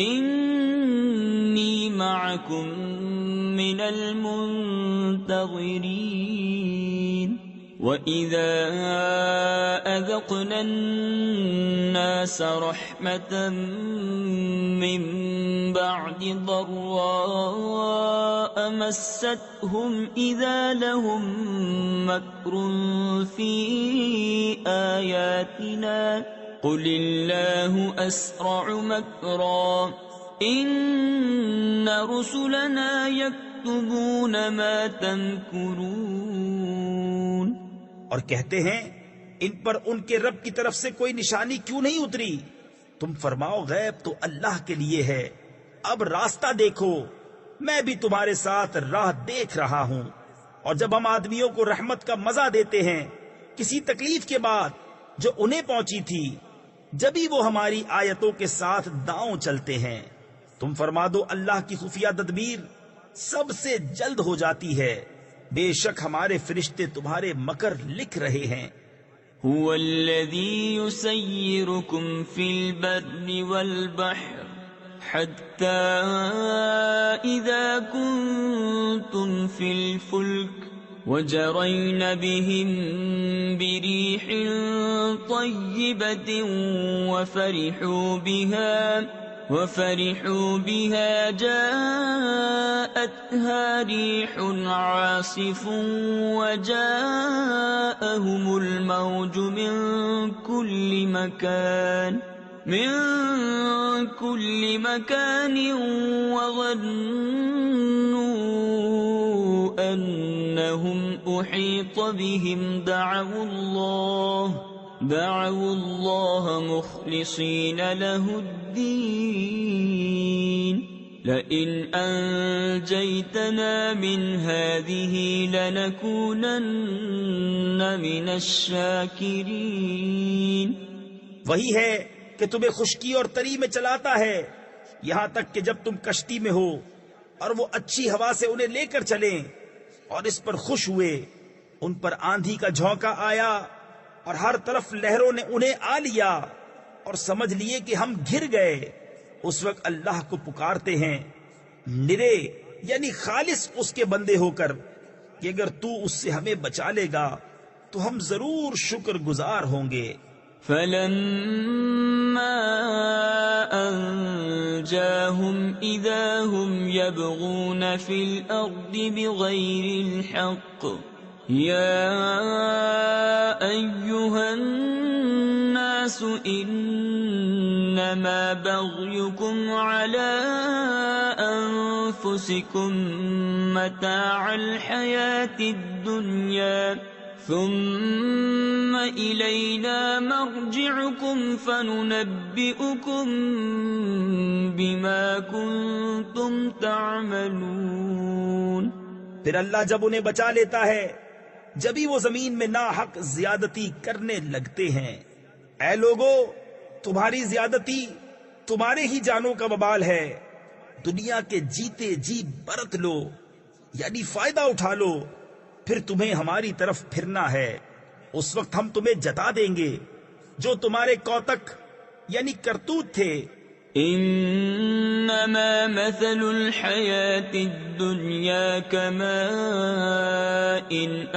إِنِّي مَعَكُم مِّنَ الْمُنتَظِرِينَ۔ وَإِذَا أَذَقْنَا النَّاسَ رَحْمَةً مِّن بَعْدِ ضَرَّاءَ مَسَّتْهُمْ إِذَا لَهُم مَّكْرٌ فِي آيَاتِنَا قل الله أسرع مكرا إن رسلنا يكتبون ما تمكرون. اور کہتے ہیں ان پر ان کے رب کی طرف سے کوئی نشانی کیوں نہیں اتری؟ تم فرماؤ غیب تو اللہ کے لیے ہے، اب راستہ دیکھو، میں بھی تمہارے ساتھ راہ دیکھ رہا ہوں. اور جب ہم آدمیوں کو رحمت کا مزہ دیتے ہیں کسی تکلیف کے بعد جو انہیں پہنچی تھی، جبھی وہ ہماری آیتوں کے ساتھ داؤں چلتے ہیں. تم فرما دو اللہ کی خفیہ تدبیر سب سے جلد ہو جاتی ہے، بے شک ہمارے فرشتے تمہارے مکر لکھ رہے ہیں. هو الذي يسيركم في البر والبحر حتى إذا كنتم في الفلك وجرين بهم بريح طيبة وفرحوا بها جاءتها ريح عاصف وجاءهم الموج من كل مكان وظنوا أنهم أحيط بهم دعوا الله مخلصين له الدين لئن أنجيتنا من هذه لنكونن من الشاكرين. وہی ہے کہ تمہیں خشکی اور تری میں چلاتا ہے یہاں تک کہ جب تم کشتی میں ہو اور وہ اچھی ہوا سے انہیں لے کر چلیں اور اس پر خوش ہوئے. ان پر آندھی کا جھونکا آیا اور ہر طرف لہروں نے انہیں آ لیا اور سمجھ لیے کہ ہم گر گئے. اس وقت اللہ کو پکارتے ہیں نرے یعنی خالص اس کے بندے ہو کر کہ اگر تو اس سے ہمیں بچا لے گا تو ہم ضرور شکر گزار ہوں گے. فلما أنجاهم إذا هم يبغون في الأرض بغير الحق يا أيها الناس إنما بغيكم على أنفسكم متاع الحياة الدنيا ثم إلينا مرجعكم فننبئكم بما كنتم تعملون. پھر اللہ جب انہیں بچا لیتا ہے جبھی وہ زمین میں ناحق زیادتی کرنے لگتے ہیں. اے لوگو تمہاری زیادتی تمہارے ہی جانوں کا وبال ہے. دنیا کے جیتے جی برت لو یعنی فائدہ اٹھا لو، پھر تمہیں ہماری طرف پھرنا ہے. اس وقت ہم تمہیں جتا دیں گے جو تمہارے کوتک یعنی کرتوت تھے. انما مثل الحياة الدنيا كماء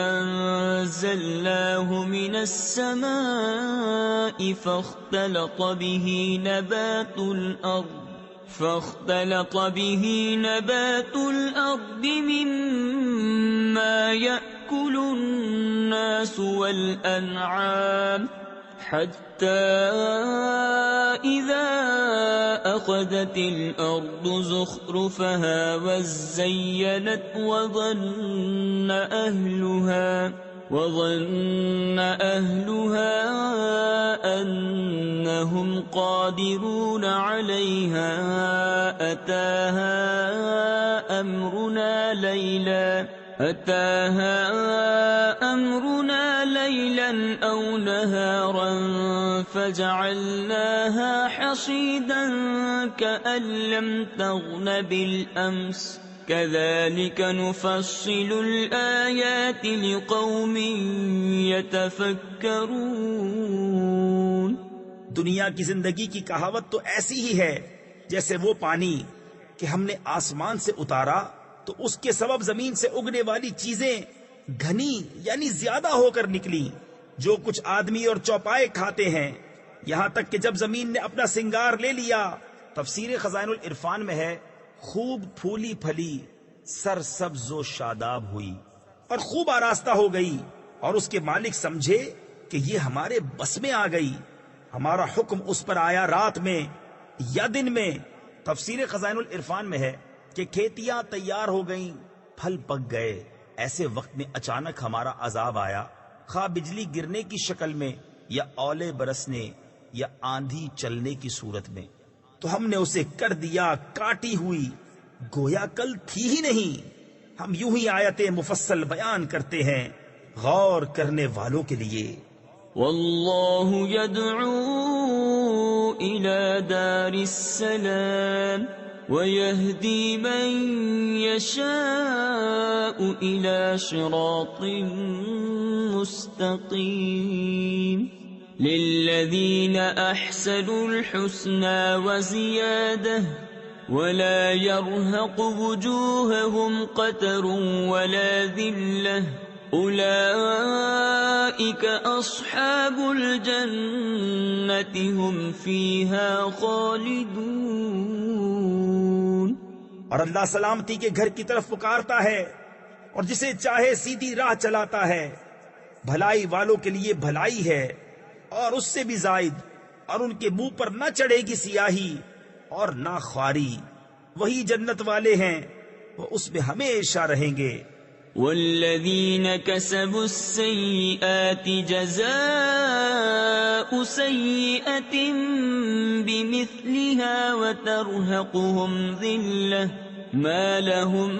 انزلناه من السماء فاختلط به نبات الأرض مما يأكل الناس والأنعام حتى إذا أخذت الأرض زخرفها وزينت وظن أهلها أنهم قادرون عليها أتاها أمرنا ليلا أو نهارا فجعلناها حصيدا كأن لم تغن بالأمس كذلك نفصل الآيات لقوم يتفكرون. دنیا کی زندگی کی کہاوت تو ایسی ہی ہے جیسے وہ پانی کہ ہم نے آسمان سے اتارا تو اس کے سبب زمین سے اگنے والی چیزیں گھنی یعنی زیادہ ہو کر نکلی جو کچھ آدمی اور چوپائے کھاتے ہیں، یہاں تک کہ جب زمین نے اپنا سنگار لے لیا. تفسیر خزائن العرفان میں ہے خوب پھولی پھلی سر سبز و شاداب ہوئی اور خوب آراستہ ہو گئی اور اس کے مالک سمجھے کہ یہ ہمارے بس میں آ گئی ہمارا حکم اس پر آیا رات میں یا دن میں. تفسیر خزائن العرفان میں ہے کہ کھیتیاں تیار ہو گئیں، پھل پک گئے، ایسے وقت میں اچانک ہمارا عذاب آیا، خواہ بجلی گرنے کی شکل میں یا اولے برسنے یا آندھی چلنے کی صورت میں، تو ہم نے اسے کر دیا کاٹی ہوئی، گویا کل تھی ہی نہیں. ہم یوں ہی آیتیں مفصل بیان کرتے ہیں غور کرنے والوں کے لیے. واللہ يدعو إلى دار السلام ويهدي من يشاء إلى صراط مستقيم للذين أحسنوا الحسنى وزيادة ولا يرهق وجوههم قتر ولا ذلة أولئك أصحاب الجنة هم فيها خالدون. اور اللہ سلامتی کے گھر کی طرف پکارتا ہے اور جسے چاہے سیدھی راہ چلاتا ہے. بھلائی والوں کے لیے بھلائی ہے اور اس سے بھی زائد، اور ان کے منہ پر نہ چڑھے گی سیاہی اور نہ خواری. وہی جنت والے ہیں، وہ اس میں ہمیشہ رہیں گے. والذين كسبوا السيئات جزاء سيئة بمثلها وترهقهم ذلة ما لهم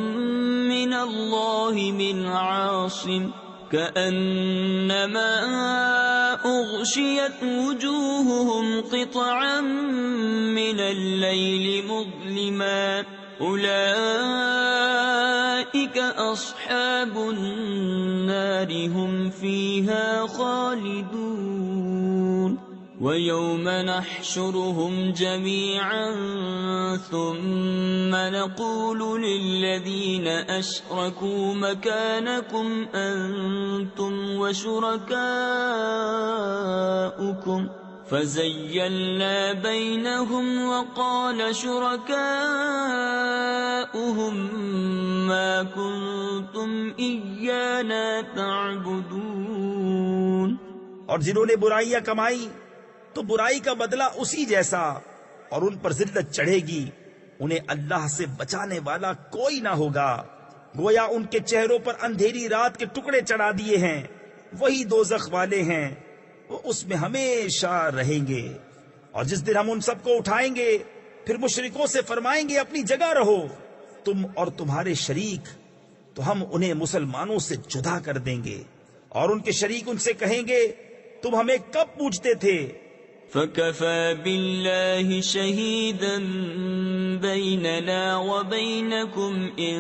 من الله من عاصم كأنما أغشيت وجوههم قطعا من الليل مظلما أولئك أصحاب النار هم فيها خالدون. ويوم نحشرهم جميعا ثم نقول للذين أشركوا مكانكم أنتم وشركاؤكم فزيلنا بينهم وقال شركاؤهم ما كنتم إيانا تعبدون. اور جنہوں نے برائیاں کمائی تو برائی کا بدلہ اسی جیسا، اور ان پر ذلت چڑھے گی. انہیں اللہ سے بچانے والا کوئی نہ ہوگا، گویا ان کے چہروں پر اندھیری رات کے ٹکڑے چڑھا دیے ہیں. وہی دوزخ والے ہیں، وہ اس میں ہمیشہ رہیں گے. اور جس دن ہم ان سب کو اٹھائیں گے پھر مشرکوں سے فرمائیں گے اپنی جگہ رہو، تم اور تمہارے شریک، تو ہم انہیں مسلمانوں سے جدا کر دیں گے. اور ان کے شریک ان سے کہیں گے تم ہمیں کب پوچھتے تھے؟ فَكَفَى بِاللَّهِ شَهِيدًا بَيْنَنَا وَبَيْنَكُمْ إِن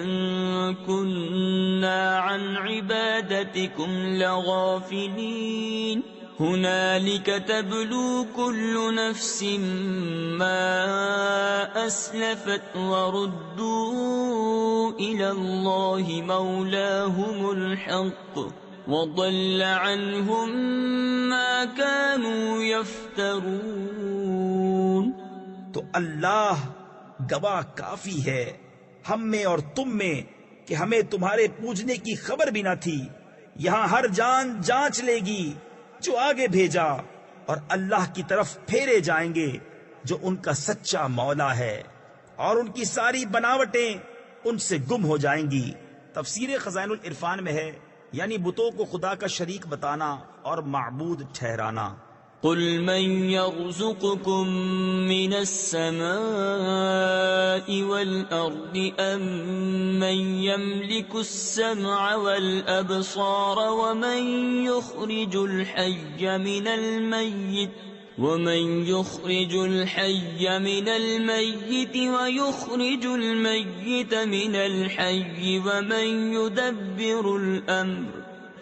كُنَّا عَنْ عِبَادَتِكُمْ لَغَافِلِينَ. هُنَالِكَ تَبْلُو كُلُّ نَفْسٍ مَّا أَسْلَفَتْ وَرُدُّوا إِلَى اللَّهِ مَوْلَاهُمُ الْحَقِّ وَضَلَّ عَنْهُمْ مَا كَانُوا يَفْتَرُونَ. تو اللہ گواہ کافی ہے ہم میں اور تم میں کہ ہمیں تمہارے پوجنے کی خبر بھی نہ تھی. یہاں ہر جان جانچ لے گی جو آگے بھیجا، اور اللہ کی طرف پھیرے جائیں گے جو ان کا سچا مولا ہے، اور ان کی ساری بناوٹیں ان سے گم ہو جائیں گی. تفسیر خزائن العرفان میں ہے یعنی بتوں کو خدا کا شریک بتانا اور معبود ٹھہرانا. قل من يرزقكم من السماء والأرض أم من يملك السمع والأبصار ومن يخرج الحي من الميت ويخرج الميت من الحي ومن يدبر الأمر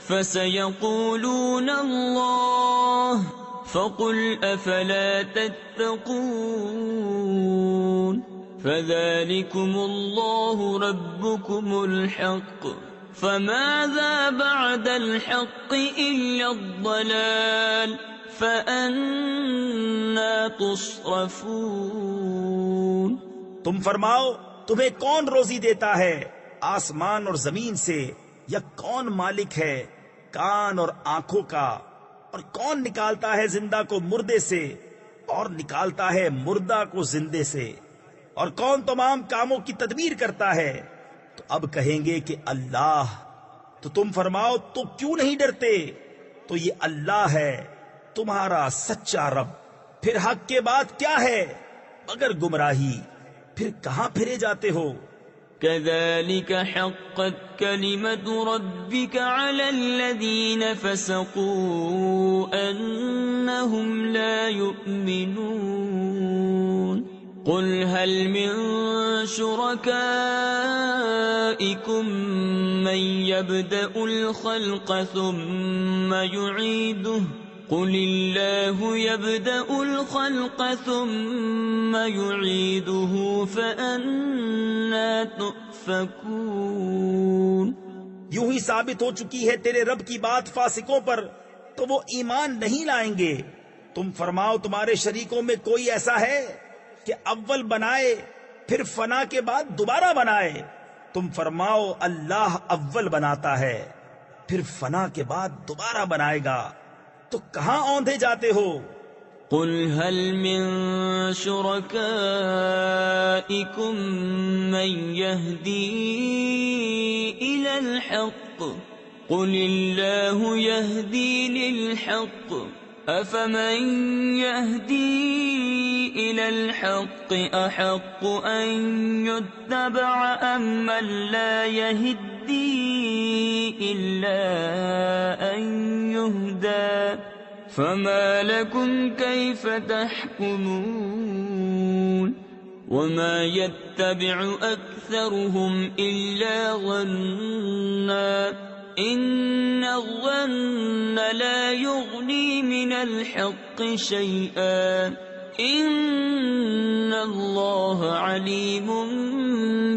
فسيقولون الله فقل أفلا تتقون. فذلكم الله ربكم الحق فماذا بعد الحق إلا الضلال فأنا تصرفون. تم فرماؤ تمہیں کون روزی دیتا ہے آسمان اور زمین سے، یا کون مالک ہے کان اور آنکھوں کا، اور کون نکالتا ہے زندہ کو مردے سے اور نکالتا ہے مردہ کو زندے سے، اور کون تمام کاموں کی تدبیر کرتا ہے؟ تو اب کہیں گے کہ اللہ۔ تو تم فرماؤ تو کیوں نہیں ڈرتے؟ تو یہ اللہ ہے تمہارا سچا رب۔ پھر حق کے بعد کیا ہے مگر گمراہی؟ پھر کہاں پھرے جاتے ہو؟ كذلك حقت كلمة ربك على الذين فسقوا أنهم لا يؤمنون قل هل من شركائكم من يبدأ الخلق ثم يعيده قل الله يبدأ الخلق ثم يعيده فأنا تؤفكون۔ یوں ہی ثابت ہو چکی ہے تیرے رب کی بات فاسقوں پر، تو وہ ایمان نہیں لائیں گے۔ تم فرماؤ تمہارے شریکوں میں کوئی ایسا ہے کہ اول بنائے پھر فنا کے بعد دوبارہ بنائے؟ تم فرماؤ اللہ اول بناتا ہے پھر فنا کے بعد دوبارہ بنائے گا، تو کہاں اوندھے جاتے ہو؟ قل هل من شركائكم من يهدي إلى الحق قل الله يهدي للحق أفمن يهدي إلى الحق أحق أن يتبع أم من لا يهدي إلا أن يهدى فما لكم كيف تحكمون وما يتبع أكثرهم إلا ظنا إن الظن لا يغني من الحق شيئا إن الله عليم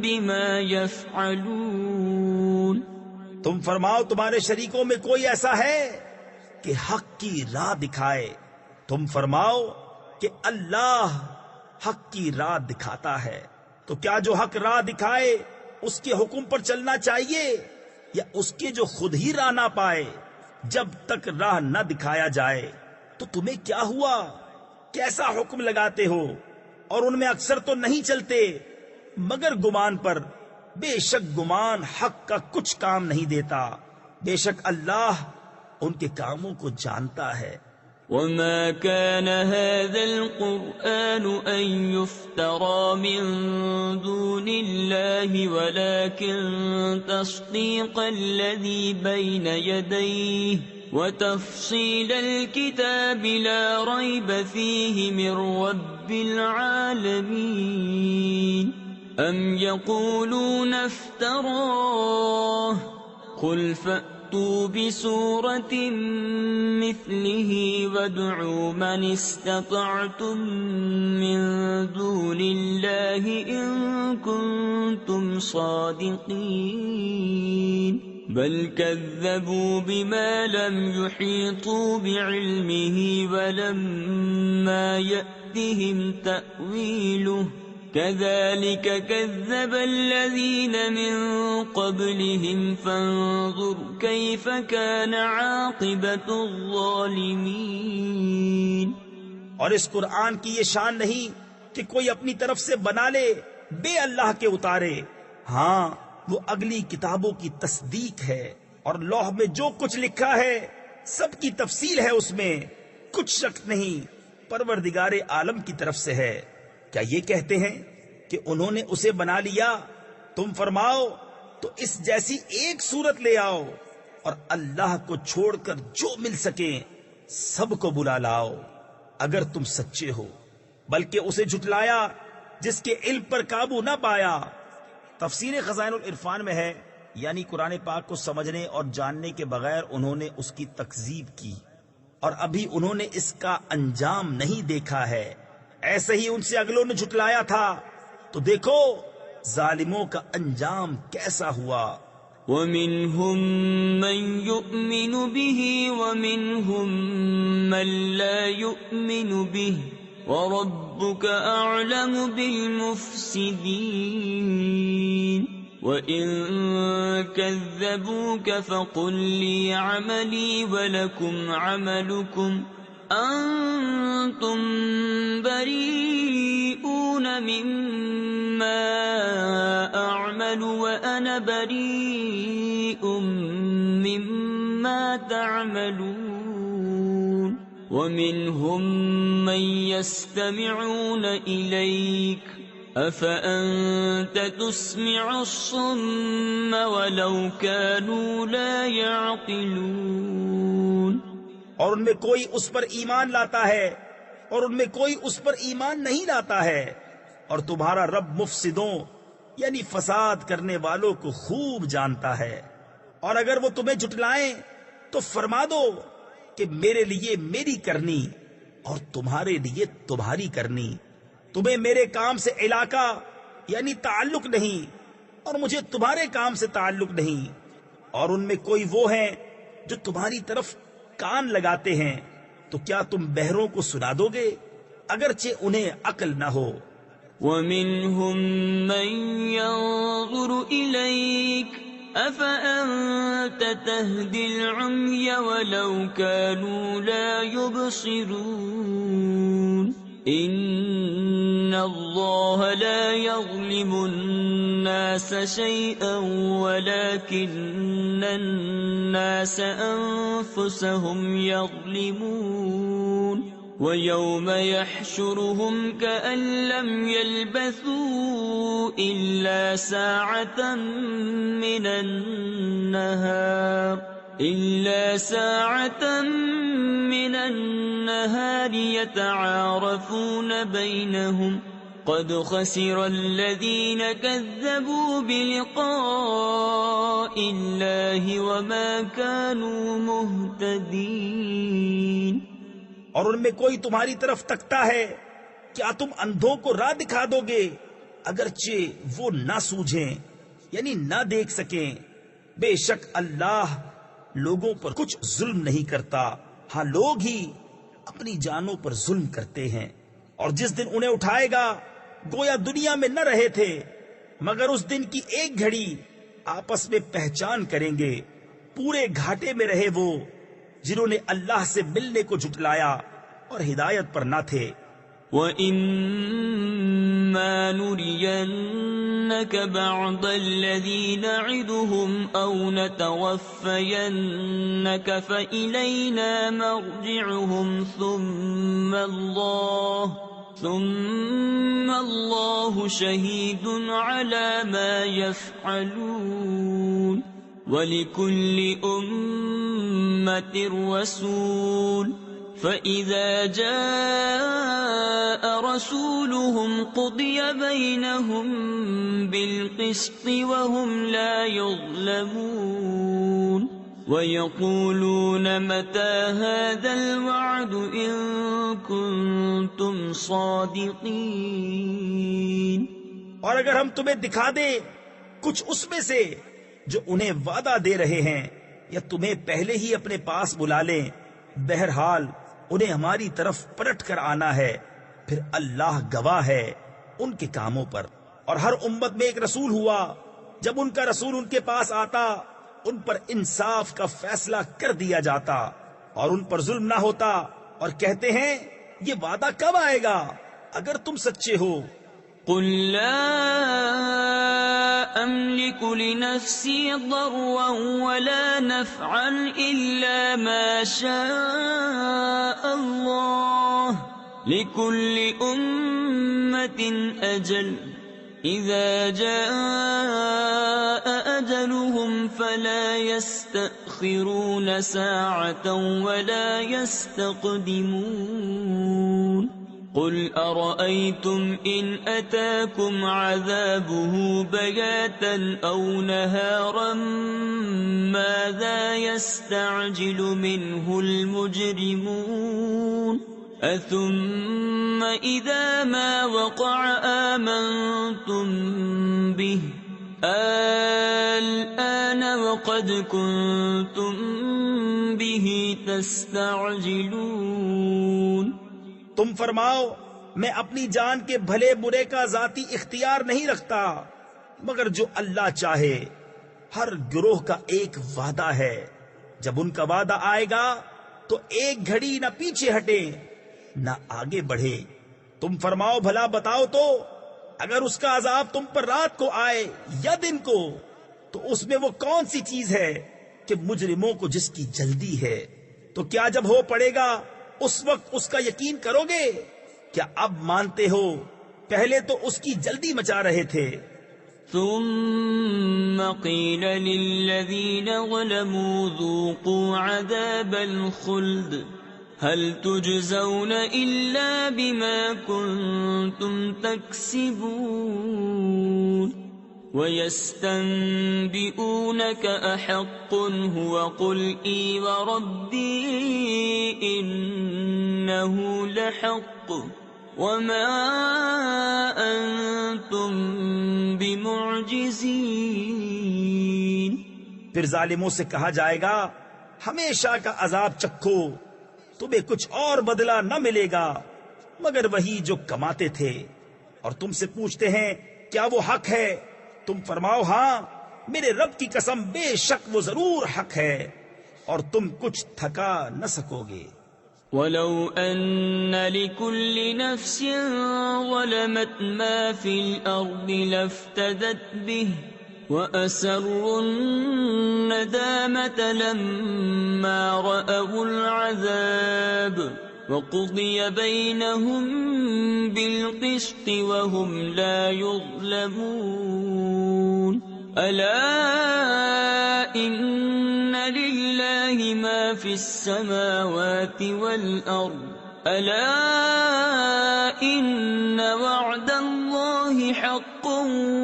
بما يفعلون۔ تم فرماؤ تمہارے شریکوں میں کوئی ایسا ہے کہ حق کی راہ دکھائے؟ تم فرماؤ کہ اللہ حق کی راہ دکھاتا ہے، تو کیا جو حق راہ دکھائے اس کے حکم پر چلنا چاہیے یا اس کے جو خود ہی راہ نہ پائے؟ جب تک راہ نہ دکھایا جائے تو تمہیں کیا ہوا؟ کیسا حکم لگاتے ہو؟ اور ان میں اکثر تو نہیں چلتے مگر گمان پر۔ بے شک گمان حق کا کچھ کام نہیں دیتا، بے شک اللہ ان کے کاموں کو جانتا ہے۔ وما كان هذا القرآن أن يفترى من دون الله ولكن تصديق الذي بين يديه وتفصيل الكتاب لا ريب فيه من رب العالمين أم يقولون افتراه قل فأتوا بسورة مثله وادعوا من استطعتم من دون الله إن كنتم صادقين بل كذبوا بما لم يحيطوا بعلمه ولما يأتهم تأويله كذلك كذب الذين من قبلهم فانظر كيف كان عاقبة الظالمين۔ اور اس قرآن کی یہ شان نہیں کہ کوئی اپنی طرف سے بنا لے بے اللہ کے اتارے، ہاں وہ اگلی کتابوں کی تصدیق ہے، اور لوح میں جو کچھ لکھا ہے سب کی تفصیل ہے، اس میں کچھ شک نہیں، پروردگار عالم کی طرف سے ہے۔ کیا یہ کہتے ہیں کہ انہوں نے اسے بنا لیا؟ تم فرماؤ تو اس جیسی ایک صورت لے آؤ، اور اللہ کو چھوڑ کر جو مل سکے سب کو بلا لاؤ اگر تم سچے ہو، بلکہ اسے جھٹلایا جس کے علم پر قابو نہ پایا۔ تفسیر خزائن العرفان میں ہے، یعنی قرآن پاک کو سمجھنے اور جاننے کے بغیر انہوں نے اس کی تکذیب کی، اور ابھی انہوں نے اس کا انجام نہیں دیکھا ہے۔ ایسے ہی ان سے اگلوں نے جھٹلایا تھا، تو دیکھو ظالموں کا انجام کیسا ہوا۔ وَمِنْهُمْ مَنْ يُؤْمِنُ بِهِ وَمِنْهُمْ مَنْ لَا يُؤْمِنُ بِهِ وَرَبُّكَ أَعْلَمُ بِالْمُفْسِدِينَ۔ وَإِن كَذَّبُوكَ فَقُل لِّي عَمَلِي وَلَكُمْ عَمَلُكُمْ أَنتُم بَرِيئُونَ مِمَّا أَعْمَلُ وَأَنَا بَرِيءٌ مِّمَّا تَعْمَلُونَ وَمِنْهُم مَّن يَسْتَمِعُونَ إِلَيْكَ أَفَأَنتَ تُسْمِعُ الصُّمَّ وَلَوْ كَانُوا لَا يَعْقِلُونَ اور ان میں کوئی اس پر ایمان لاتا ہے اور ان میں کوئی اس پر ایمان نہیں لاتا ہے، اور تمہارا رب مفسدوں یعنی فساد کرنے والوں کو خوب جانتا ہے۔ اور اگر وہ تمہیں جھٹلائیں تو فرما دو کہ میرے لیے میری کرنی اور تمہارے لیے تمہاری کرنی، تمہیں میرے کام سے علاقہ یعنی تعلق نہیں اور مجھے تمہارے کام سے تعلق نہیں۔ اور ان میں کوئی وہ ہیں جو تمہاری طرف کان لگاتے ہیں، تو کیا تم بہروں کو سنا دو گے اگرچہ انہیں عقل نہ ہو؟ وَمِنْهُمْ مَنْ يَنظُرُ إِلَيْكَ أَفَأَنْتَ تَهْدِي الْعُمْيَ وَلَوْ كَانُوا لَا يُبْصِرُونَ إِنَّ اللَّهَ لَا يَظْلِمُ النَّاسَ شَيْئًا وَلَكِنَّ النَّاسَ أَنفُسَهُمْ يَظْلِمُونَ وَيَوْمَ يَحْشُرُهُمْ كَأَن لَّمْ يَلْبَثُوا إِلَّا سَاعَةً مِّنَ النَّهَارِ يَتَعَارَفُونَ بَيْنَهُمْ قَدْ خَسِرَ الَّذِينَ كَذَّبُوا بِلِقَاءِ اللَّهِ وَمَا كَانُوا مُهْتَدِينَ اور ان میں کوئی تمہاری طرف تکتا ہے، کیا تم اندھوں کو راہ دکھا دو گے اگرچہ وہ نہ سوجھیں یعنی نہ دیکھ سکیں؟ بے شک اللہ لوگوں پر کچھ ظلم نہیں کرتا، ہاں لوگ ہی اپنی جانوں پر ظلم کرتے ہیں۔ اور جس دن انہیں اٹھائے گا گویا دنیا میں نہ رہے تھے، مگر اس دن کی ایک گھڑی آپس میں پہچان کریں گے۔ پورے گھاٹے میں رہے وہ جنہوں نے اللہ سے ملنے کو جھٹلایا اور ہدایت پر نہ تھے۔ وَإِمَّا نُرِيَنَّكَ بَعْضَ الَّذِي نَعِدُهُمْ أَوْ نَتَوَفَّيَنَّكَ فَإِلَيْنَا مَرْجِعُهُمْ ثُمَّ اللَّهُ شَهِيدٌ عَلَى مَا يَفْعَلُونَ وَلِكُلِّ أُمَّةٍ رَّسُولٌ فَإِذَا جَاءَ رَسُولُهُمْ قُضِيَ بَيْنَهُم بِالْقِسْطِ وَهُمْ لَا يُظْلَمُونَ وَيَقُولُونَ مَتَى هَذَا الْوَعْدُ إِن كُنتُمْ صَادِقِينَ اور اگر ہم تمہیں دکھا دیں کچھ اس میں سے جو انہیں وعدہ دے رہے ہیں، یا تمہیں پہلے ہی اپنے پاس بلا لیں، بہرحال انہیں ہماری طرف پلٹ کر آنا ہے، پھر اللہ گواہ ہے ان کے کاموں پر۔ اور ہر امت میں ایک رسول ہوا، جب ان کا رسول ان کے پاس آتا ان پر انصاف کا فیصلہ کر دیا جاتا اور ان پر ظلم نہ ہوتا، اور کہتے ہیں یہ وعدہ کب آئے گا اگر تم سچے ہو؟ قُل لَّا أَمْلِكُ لِنَفْسِي ضَرًّا وَلَا نَفْعًا إِلَّا مَا شَاءَ اللَّهُ لِكُلِّ أُمَّةٍ أَجَلٌ إِذَا جَاءَ أَجَلُهُمْ فَلَا يَسْتَأْخِرُونَ سَاعَةً وَلَا يَسْتَقْدِمُونَ قُلْ أَرَأَيْتُمْ إِنْ أَتَاكُمْ عَذَابُهُ بَيَاتًا أَوْ نَهَارًا مَاذَا يَسْتَعْجِلُ مِنْهُ الْمُجْرِمُونَ أَثُمَّ إِذَا مَا وَقَعَ آمَنْتُمْ بِهِ الْآنَ وَقَدْ كُنْتُمْ بِهِ تَسْتَعْجِلُونَ تم فرماؤ میں اپنی جان کے بھلے برے کا ذاتی اختیار نہیں رکھتا، مگر جو اللہ چاہے. ہر گروہ کا ایک وعدہ ہے، جب ان کا وعدہ آئے گا تو ایک گھڑی نہ پیچھے ہٹے نہ آگے بڑھے. تم فرماؤ بھلا بتاؤ تو، اگر اس کا عذاب تم پر رات کو آئے یا دن کو، تو اس میں وہ کون سی چیز ہے کہ مجرموں کو جس کی جلدی ہے؟ تو کیا جب ہو پڑے گا اس وقت اس کا یقین کرو گے؟ کیا اب مانتے ہو؟ پہلے تو اس کی جلدی مچا رہے تھے. ثم قيل للذين ظلموا ذوقوا عذاب الخلد هل تجزون إلا بما كنتم تكسبون ويستنبئونك أحق هو قل إي وربي إنه لحق وما أنتم بمعجزين. پھر ظالموں سے کہا جائے گا ہمیشہ کا عذاب چکھو، تمہیں کچھ اور بدلہ نہ ملے گا مگر وہی جو کماتے تھے. اور تم سے پوچھتے ہیں کیا وہ حق ہے؟ تم فرماؤ ہاں، میرے رب کی قسم بے شک وہ ضرور حق ہے، اور تم کچھ تھکا نہ سکو گے. ولو أن لكل نفس ظلمت ما في الأرض لافتدت به وأسروا الندامة لما رأوا العذاب وقضي بينهم بالقسط وهم لا يظلمون. ألا إن لله ما في السماوات والأرض ألا إن وعد الله حق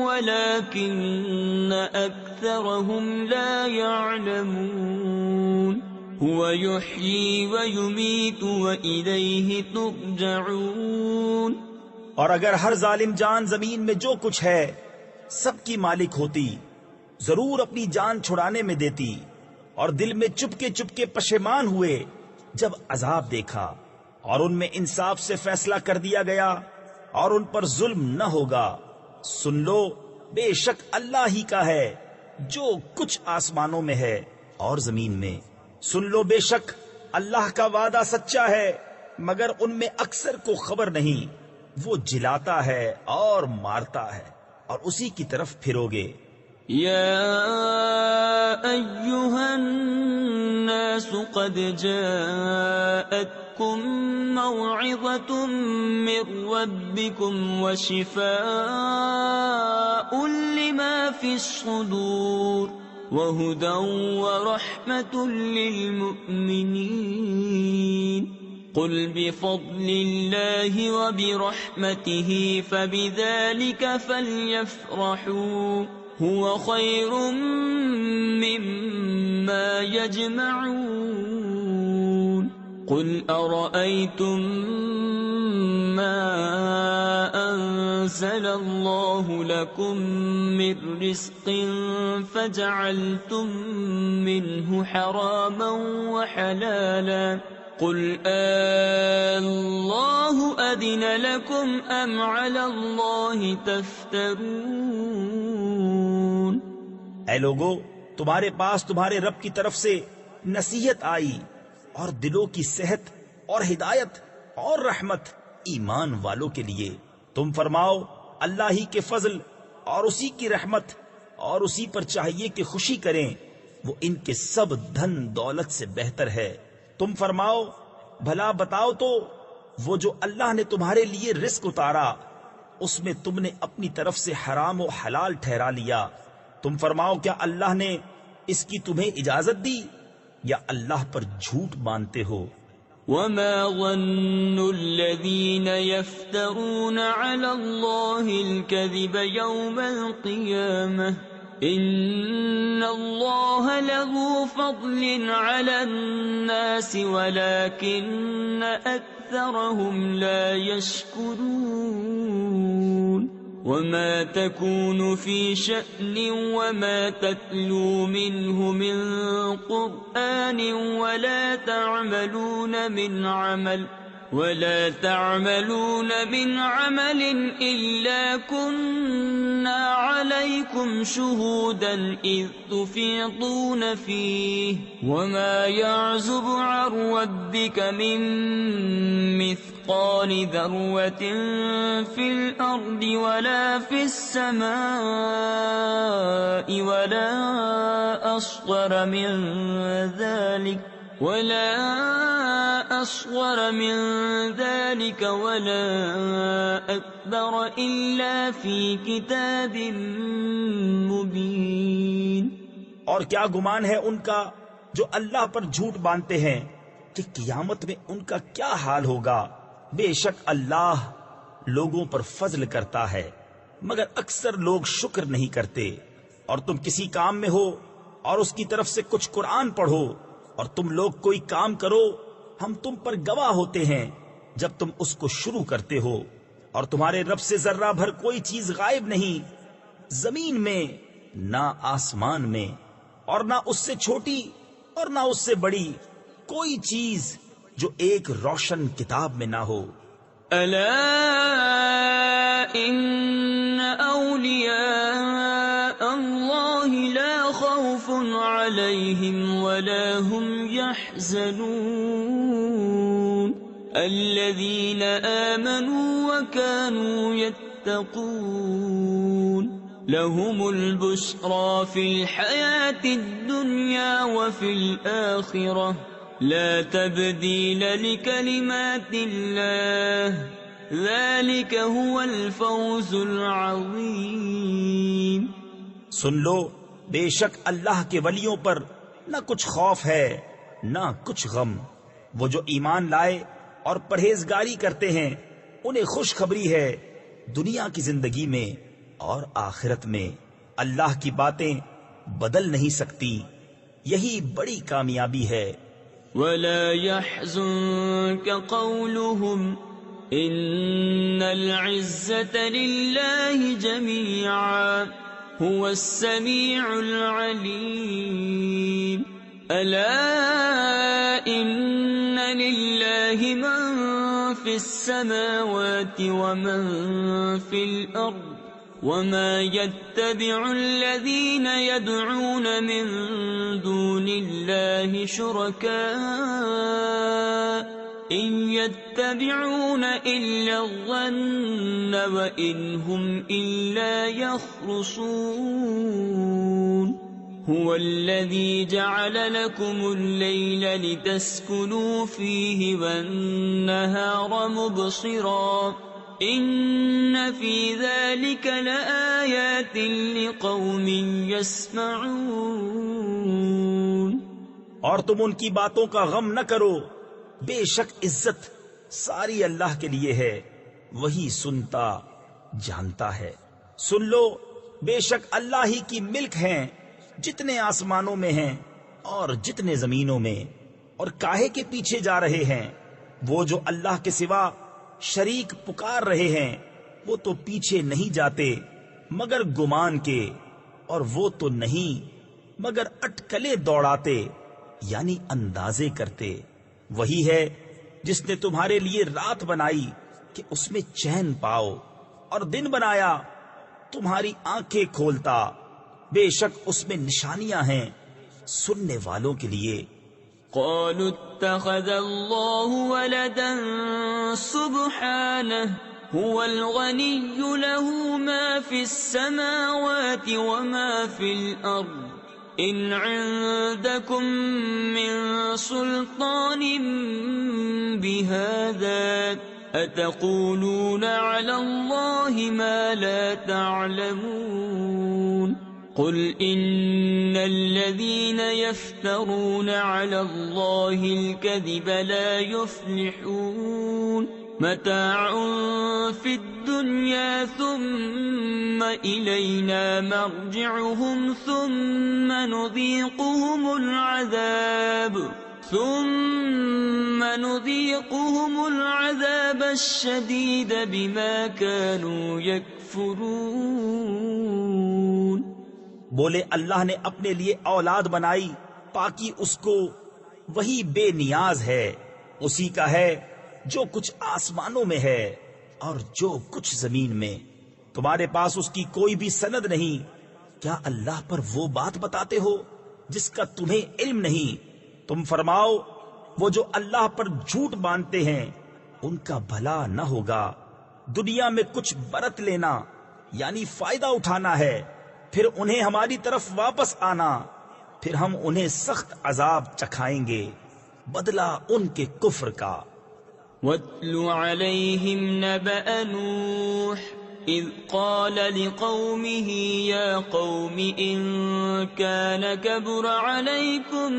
ولكن أكثرهم لا يعلمون. هو يحيي ويميت وإليه ترجعون. اور اگر ہر ظالم جان زمین میں جو کچھ ہے سب کی مالک ہوتی، ضرور اپنی جان چھڑانے میں دیتی، اور دل میں چپکے پشیمان ہوئے جب عذاب دیکھا، اور ان میں انصاف سے فیصلہ کر دیا گیا اور ان پر ظلم نہ ہوگا. سن لو بے شک اللہ ہی کا ہے جو کچھ آسمانوں میں ہے اور زمین میں. سن لو بے شک اللہ کا وعدہ سچا ہے، مگر ان میں اکثر کو خبر نہیں. وہ جلاتا ہے اور مارتا ہے، اور اسی کی طرف پھرو گے. يا أيها الناس قد جاءتكم موعظة من ربكم وشفاء لما في الصدور وهدى ورحمة للمؤمنين. قل بفضل الله وبرحمته فبذلك فليفرحوا هو خير مما يجمعون. قل أرأيتم ما أنزل الله لكم من رزق فجعلتم منه حراما وحلالا قل الله أذن لكم أم على الله تفترون. اے لوگو، تمہارے پاس تمہارے رب کی طرف سے نصیحت آئی اور دلوں کی صحت اور ہدایت اور رحمت ایمان والوں کے لیے. تم فرماؤ اللہ ہی کے فضل اور اسی کی رحمت، اور اسی پر چاہیے کہ خوشی کریں، وہ ان کے سب دھن دولت سے بہتر ہے. تم فرماؤ بھلا بتاؤ تو، وہ جو اللہ نے تمہارے لیے رزق اتارا اس میں تم نے اپنی طرف سے حرام و حلال ٹھہرا لیا. تم فرماؤ کیا اللہ نے اس کی تمہیں اجازت دی یا اللہ پر جھوٹ مانتے ہو؟ وما ظن الذين يفترون على الله الكذب يوم القيامة إن الله له فضل على الناس ولكن أكثرهم لا يشكرون. وما تكون في شأن وما تتلو منه من قرآن ولا تعملون من عمل إلا كنا عليكم عليكم شهودا إذ تفيضون فيه وما يعزب عن ربك من مثقال ذرة في الأرض ولا في السماء ولا أصغر من ذلك ولا أكبر إلا في كتاب مبين۔ اور کیا گمان ہے ان کا جو اللہ پر جھوٹ باندھتے ہیں کہ قیامت میں ان کا کیا حال ہوگا؟ بے شک اللہ لوگوں پر فضل کرتا ہے مگر اکثر لوگ شکر نہیں کرتے۔ اور تم کسی کام میں ہو اور اس کی طرف سے کچھ قرآن پڑھو اور تم لوگ کوئی کام کرو، ہم تم پر گواہ ہوتے ہیں جب تم اس کو شروع کرتے ہو، اور تمہارے رب سے ذرہ بھر کوئی چیز غائب نہیں، زمین میں نہ آسمان میں، اور نہ اس سے چھوٹی اور نہ اس سے بڑی کوئی چیز جو ایک روشن کتاب میں نہ ہو۔ ألا إن أولياء الله لا خوف عليهم ولا هم يحزنون الذين آمنوا وكانوا يتقون لهم البشرى في الحياة الدنيا وفي الآخرة لا تبديل لكلمات الله ذلك هو الفوز العظيم۔ سن لو، بے شک اللہ کے ولیوں پر نہ کچھ خوف ہے نہ کچھ غم، وہ جو ایمان لائے اور پرہیزگاری کرتے ہیں انہیں خوشخبری ہے دنیا کی زندگی میں اور آخرت میں، اللہ کی باتیں بدل نہیں سکتی، یہی بڑی کامیابی ہے۔ ولا يحزنك قولهم إن العزة لله جميعا هو السميع العليم ألا إن لله من في السماوات ومن في الأرض وما يتبع الذين يدعون من دون الله شركاء إن يتبعون إلا الظن وإن هم إلا يخرصون هو الذي جعل لكم الليل لتسكنوا فيه والنهار مبصرا إن في ذلك لآيات لقوم يسمعون۔ اور تم ان کی باتوں کا غم نہ کرو، بے شک عزت ساری اللہ کے لیے ہے، وہی سنتا جانتا ہے۔ سن لو، بے شک اللہ ہی کی ملک ہیں جتنے آسمانوں میں ہیں اور جتنے زمینوں میں، اور کاہے کے پیچھے جا رہے ہیں؟ وہ جو اللہ کے سوا شریک پکار رہے ہیں وہ تو پیچھے نہیں جاتے مگر گمان کے، اور وہ تو نہیں مگر اٹکلے دوڑاتے یعنی اندازے کرتے۔ وہی ہے جس نے تمہارے لیے رات بنائی کہ اس میں چین پاؤ، اور دن بنایا تمہاری آنکھیں کھولتا، بے شک اس میں نشانیاں ہیں سننے والوں کے لیے۔ قالوا اتخذ الله ولدا سبحانه هو الغني له ما في السماوات وما في الأرض إن عندكم من سلطان بهذا أتقولون على الله ما لا تعلمون قل إن الذين يفترون على الله الكذب لا يفلحون متاع في الدنيا ثم إلينا مرجعهم ثم نذيقهم العذاب الشديد بما كانوا يكفرون۔ بولے اللہ نے اپنے لیے اولاد بنائی، پاکی اس کو، وہی بے نیاز ہے، اسی کا ہے جو کچھ آسمانوں میں ہے اور جو کچھ زمین میں، تمہارے پاس اس کی کوئی بھی سند نہیں کیا اللہ پر وہ بات بتاتے ہو جس کا تمہیں علم نہیں؟ تم فرماؤ وہ جو اللہ پر جھوٹ باندھتے ہیں ان کا بھلا نہ ہوگا۔ دنیا میں کچھ برت لینا یعنی فائدہ اٹھانا ہے، پھر انہیں ہماری طرف واپس آنا، پھر ہم انہیں سخت عذاب چکھائیں گے بدلہ ان کے کفر کا۔ وَاتْلُ عَلَيْهِمْ نَبَأَ نُوحٍ إِذْ قَالَ لِقَوْمِهِ يَا قَوْمِ إِن كَانَ كَبُرَ عَلَيْكُمْ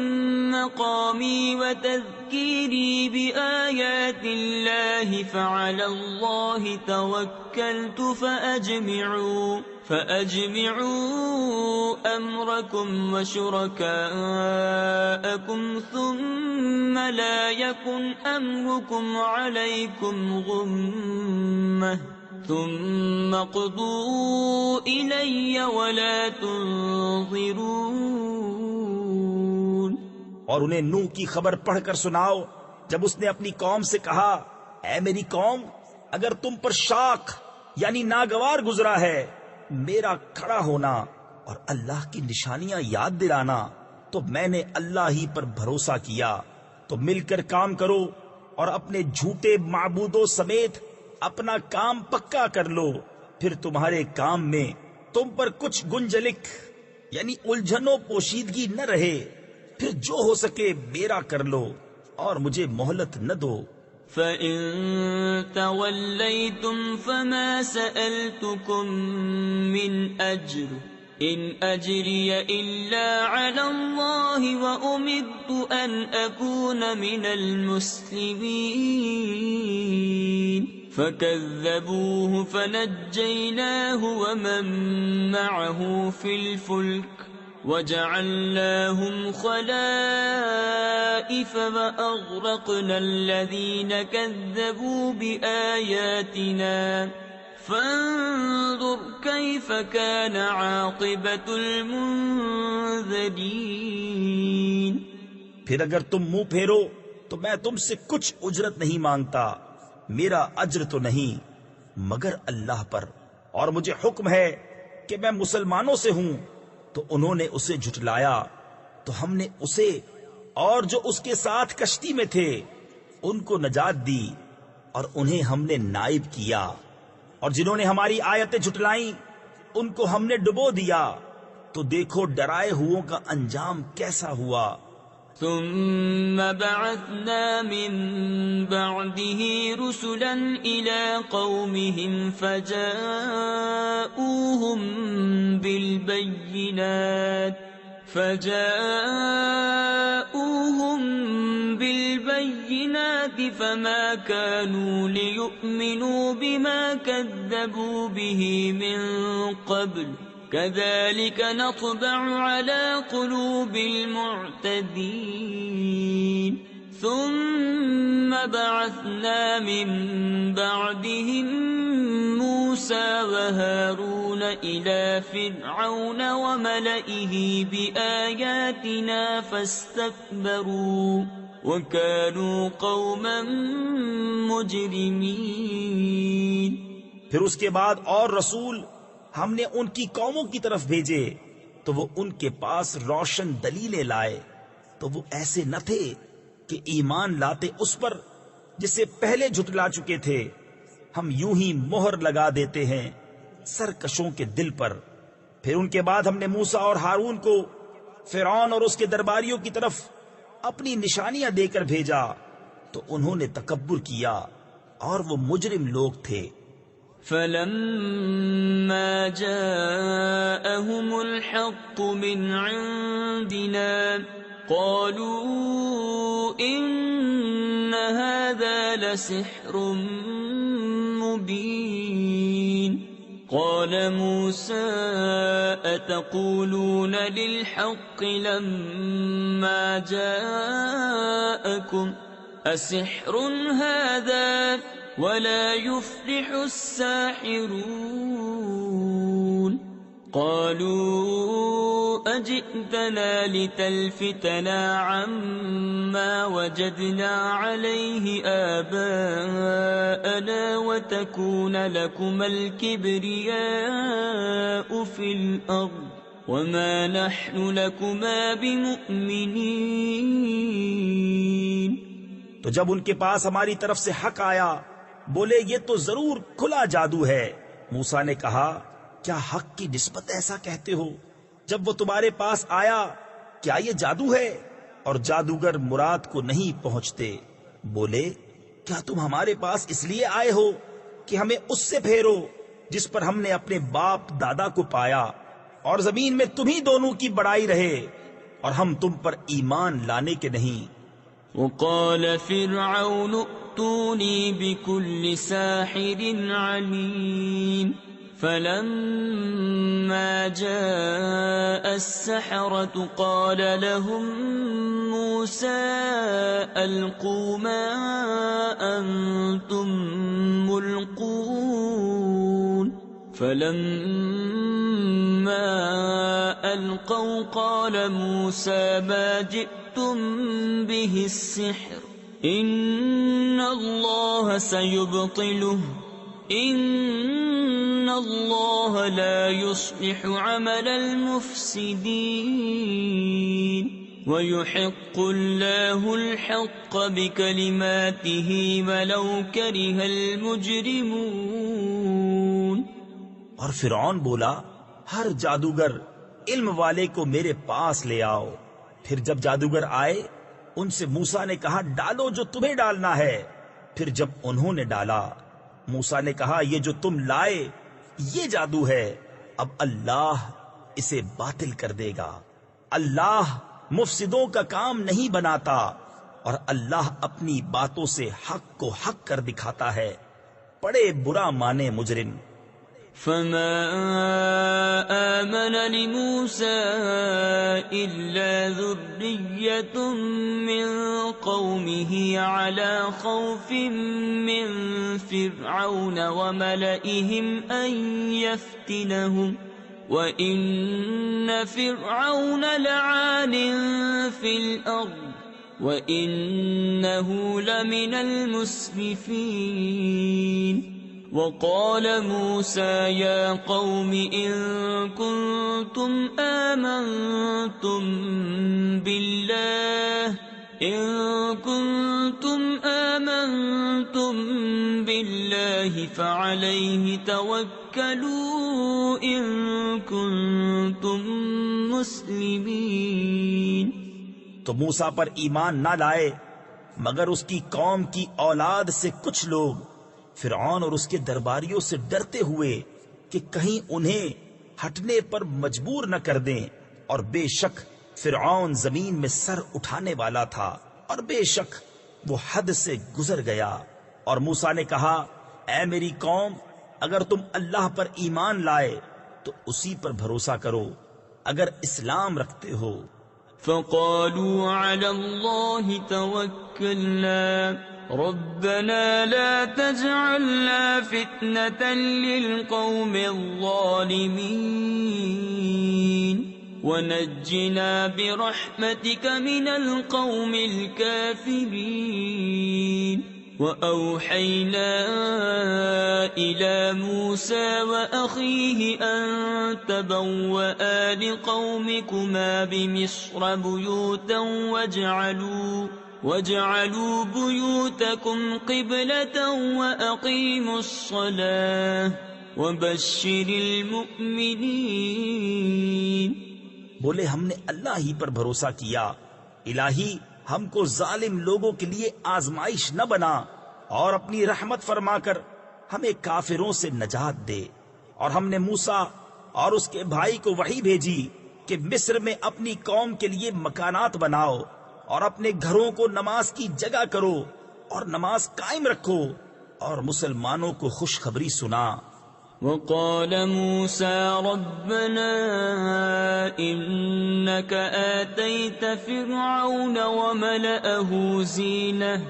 مَقَامِي وَتَذْكِيرِي بِآيَاتِ اللَّهِ فَعَلَى اللَّهِ تَوَكَّلْتُ فَأَجْمِعُوا أَمْرَكُمْ وَشُرَكَاءَكُمْ ثُمَّ لَا يَكُنْ أَمْرُكُمْ عَلَيْكُمْ غُمَّةً ثُمَّ اقْضُوا إِلَيَّ وَلَا تُنظِرُونِ۔ اور انہیں نوح کی خبر پڑھ کر سناؤ جب اس نے اپنی قوم سے کہا، اے میری قوم، اگر تم پر شاق یعنی ناگوار گزرا ہے میرا کھڑا ہونا اور اللہ کی نشانیاں یاد دلانا، تو میں نے اللہ ہی پر بھروسہ کیا، تو مل کر کام کرو اور اپنے جھوٹے معبودوں سمیت اپنا کام پکا کر لو، پھر تمہارے کام میں تم پر کچھ گنجلک یعنی الجھن و پوشیدگی نہ رہے، پھر جو ہو سکے میرا کر لو اور مجھے مہلت نہ دو۔ فَإِن تَوَلَّيْتُمْ فَمَا سَأَلْتُكُمْ مِنْ أَجْرٍ إِنْ أَجْرِيَ إِلَّا عَلَى اللَّهِ وَأُمِرْتُ أَنْ أَكُونَ مِنَ الْمُسْلِمِينَ فَكَذَّبُوهُ فَنَجَّيْنَاهُ وَمَن مَّعَهُ فِي الْفُلْكِ وَجَعَلْنَاهُمْ خَلَائِفَ وَأَغْرَقْنَا الَّذِينَ كَذَّبُوا بِآيَاتِنَا فَانظُرْ كَيْفَ كَانَ عَاقِبَةُ الْمُنذَرِينَ۔ پھر اگر تم منہ پھیرو تو میں تم سے کچھ اجرت نہیں مانگتا، میرا اجر تو نہیں مگر اللہ پر، اور مجھے حکم ہے کہ میں مسلمانوں سے ہوں۔ تو انہوں نے اسے جھٹلایا تو ہم نے اسے اور جو اس کے ساتھ کشتی میں تھے ان کو نجات دی، اور انہیں ہم نے نائب کیا، اور جنہوں نے ہماری آیتیں جھٹلائیں ان کو ہم نے ڈبو دیا، تو دیکھو ڈرائے ہووں کا انجام کیسا ہوا۔ ثم بعثنا من بعده رسلا إلى قومهم فجاءوهم بالبينات فما كانوا ليؤمنوا بما كذبوا به من قبل كذلك نطبع على قلوب المعتدين ثم بعثنا من بعدهم موسى وهارون إلى فرعون وملئه بآياتنا فاستكبروا وكانوا قوما مجرمين۔ پھر اس کے بعد اور رسول ہم نے ان کی قوموں کی طرف بھیجے تو وہ ان کے پاس روشن دلیلیں لائے، تو وہ ایسے نہ تھے کہ ایمان لاتے اس پر جسے پہلے جھٹلا چکے تھے۔ ہم یوں ہی مہر لگا دیتے ہیں سرکشوں کے دل پر۔ پھر ان کے بعد ہم نے موسیٰ اور ہارون کو فرعون اور اس کے درباریوں کی طرف اپنی نشانیاں دے کر بھیجا، تو انہوں نے تکبر کیا اور وہ مجرم لوگ تھے۔ فَلَمَّا جَاءَهُمُ الْحَقُّ مِنْ عِنْدِنَا قَالُوا إِنَّ هَذَا لَسِحْرٌ مُبِينٌ قَالَ مُوسَىٰ أَتَقُولُونَ لِلْحَقِّ لَمَّا جَاءَكُمْ أَسِحْرٌ هَذَا وَلَا يُفْلِحُ السَّاحِرُونَ قَالُوا أَجِئْتَنَا لِتَلْفِتَنَا عَمَّا وَجَدْنَا عَلَيْهِ آبَاءَنَا وَتَكُونَ لَكُمَا الْكِبْرِيَاءُ فِي الْأَرْضِ وما نحن لكما بمؤمنين. تو جب ان کے پاس ہماری طرف سے حق آیا بولے یہ تو ضرور کھلا جادو ہے. موسیٰ نے کہا کیا حق کی نسبت ایسا کہتے ہو؟ جب وہ تمہارے پاس آیا کیا یہ جادو ہے؟ اور جادوگر مراد کو نہیں پہنچتے. بولے کیا تم ہمارے پاس اس لیے آئے ہو کہ ہمیں اس سے پھیرو جس پر ہم نے اپنے باپ دادا کو پایا اور زمین میں تمہیں دونوں کی بڑائی رہے اور ہم تم پر ایمان لانے کے نہیں. وقال فرعون ائتوني بكل ساحر عليم. فلما جاء السحرة قال لهم موسى ألقوا ما أنتم ملقون. فلما ألقوا قال موسى ما جئتم به السحر إن الله سيبطله إن الله لا يصلح عمل المفسدين ويحق الله الحق بكلماته ولو كره المجرمون. اور فرعون بولا ہر جادوگر علم والے کو میرے پاس لے آؤ. پھر جب جادوگر آئے ان سے موسیٰ نے کہا ڈالو جو تمہیں ڈالنا ہے. پھر جب انہوں نے ڈالا موسیٰ نے کہا یہ جو تم لائے یہ جادو ہے. اب اللہ اسے باطل کر دے گا. اللہ مفسدوں کا کام نہیں بناتا اور اللہ اپنی باتوں سے حق کو حق کر دکھاتا ہے. بڑے برا مانے مجرم. فما آمن لموسى إلا ذرية من قومه على خوف من فرعون وملئهم أن يفتنهم وإن فرعون لعال في الأرض وإنه لمن المسرفين. وقال موسى يا قوم إن كنتم آمنتم بالله فعليه توكلوا إن كنتم مسلمين. تو موسیٰ پر ایمان نہ لائے مگر اس کی قوم کی اولاد سے کچھ لوگ فرعون اور اس کے درباریوں سے ڈرتے ہوئے کہ کہیں انہیں ہٹنے پر مجبور نہ کر دیں. اور بے شک فرعون زمین میں سر اٹھانے والا تھا اور بے شک وہ حد سے گزر گیا. اور موسیٰ نے کہا اے میری قوم اگر تم اللہ پر ایمان لائے تو اسی پر بھروسہ کرو اگر اسلام رکھتے ہو. فقالوا على الله توكلنا ربنا لا تجعلنا فتنة للقوم الظالمين ونجنا برحمتك من القوم الكافرين. وأوحينا إلى موسى وأخيه أن تبوأ لقومكما بمصر بيوتا واجعلوا بيوتكم قبلة وأقيموا الصلاة وبشر المؤمنين. بولے ہم نے اللہ ہی پر بھروسہ کیا. الہی ہم کو ظالم لوگوں کے لیے آزمائش نہ بنا اور اپنی رحمت فرما کر ہمیں کافروں سے نجات دے. اور ہم نے موسیٰ اور اس کے بھائی کو وحی بھیجی کہ مصر میں اپنی قوم کے لیے مکانات بناؤ اور اپنے گھروں کو نماز کی جگہ کرو اور نماز قائم رکھو اور مسلمانوں کو خوشخبری سنا. وقال موسى ربنا إنك آتيت فرعون وملأه زينة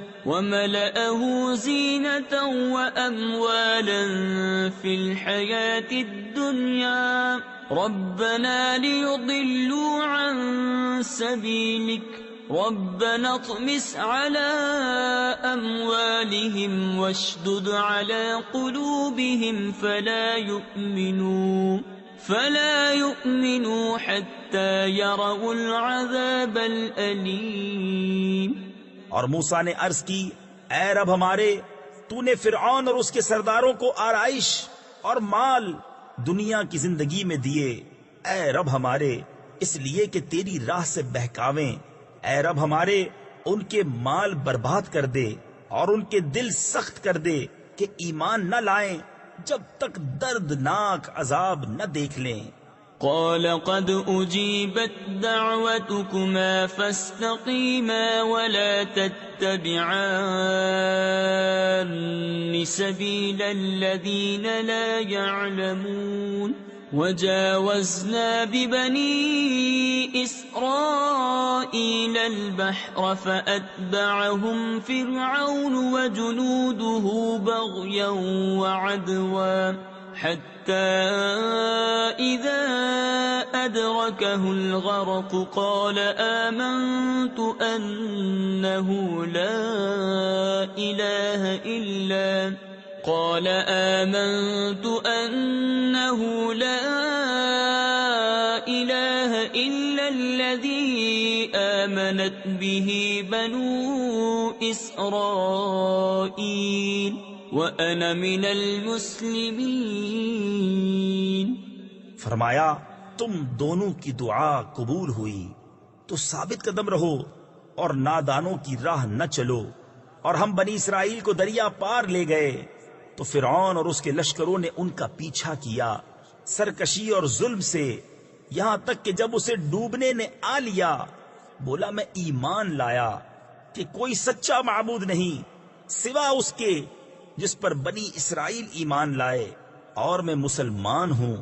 وأموالا في الحياة الدنيا ربنا ليضلوا عن سبيلك ربنا اطمس على أموالهم واشدد على قلوبهم فلا يؤمنوا فلا يؤمنوا حتى يروا العذاب الأليم۔ اور موسیٰ نے عرض کی، اے رب ہمارے، تو نے فرعون اور اس کے سرداروں کو آرائش اور مال دنیا کی زندگی میں دیے، اے رب ہمارے، اس لیے کہ تیری راہ سے بہکاویں۔ اے رب ہمارے، ان کے مال برباد کر دے اور ان کے دل سخت کر دے کہ ایمان نہ لائیں جب تک دردناک عذاب نہ دیکھ لیں۔ قال قد أجيبت دعوتكما فاستقيما ولا تتبعان سبيل الذين لا يعلمون۔ وجاوزنا ببني إسرائيل البحر فأتبعهم فرعون وجنوده بغيا وعدوا حتى إذا أدركه الغرق قال آمنت أنه لا إله إلا الذي آمنت به بنو إسرائيل وأنا من المسلمين۔ فرمایا تم دونوں کی دعا قبول ہوئی تو ثابت قدم رہو اور نادانوں کی راہ نہ چلو۔ اور ہم بنی اسرائیل کو دریا پار لے گئے تو فرعون اور اس کے لشکروں نے ان کا پیچھا کیا سرکشی اور ظلم سے، یہاں تک کہ جب اسے ڈوبنے نے آ لیا بولا میں ایمان لایا کہ کوئی سچا معبود نہیں سوا اس کے جس پر بنی اسرائیل ایمان لائے، اور میں مسلمان ہوں۔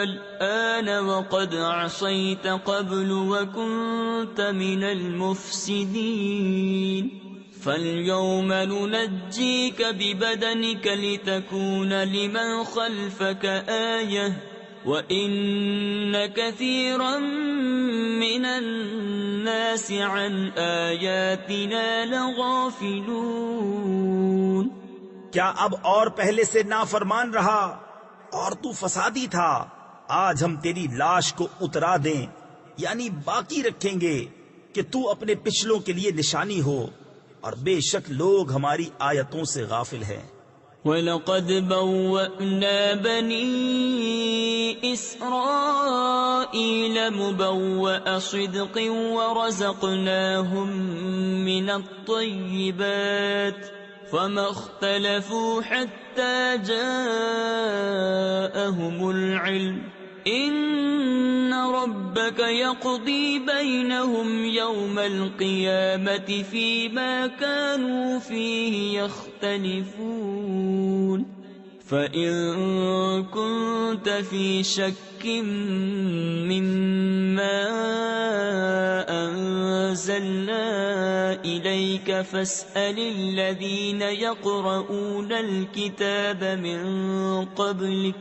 الآن وقد عصيت قبل وكنت من المفسدين فاليوم ننجيك ببدنك لتكون لمن خلفك آية وإن كثيرا من الناس عن آياتنا لغافلون۔ کیا اب اور پہلے سے نافرمان رہا اور تو فسادی تھا؟ آج ہم تیری لاش کو اترا دیں، یعنی باقی رکھیں گے کہ تو اپنے پچھلوں کے لیے نشانی ہو، اور بے شک لوگ ہماری آیتوں سے غافل ہیں۔ وَلَقَدْ بَوَّأْنَا بَنِي إِسْرَائِيلَ مُبَوَّأَ صِدْقٍ وَرَزَقْنَاهُمْ مِنَ الطَّيِّبَاتِ فَمَا اخْتَلَفُوا حَتَّى جَاءَهُمُ الْعِلْمُ إِنَّ رَبَّكَ يَقْضِي بَيْنَهُمْ يَوْمَ الْقِيَامَةِ فِيمَا كَانُوا فِيهِ يَخْتَلِفُونَ۔ فَإِن كُنتَ فِي شَكٍّ مِّمَّا أَنزَلْنَا إِلَيْكَ فَاسْأَلِ الَّذِينَ يَقْرَؤُونَ الْكِتَابَ مِن قَبْلِكَ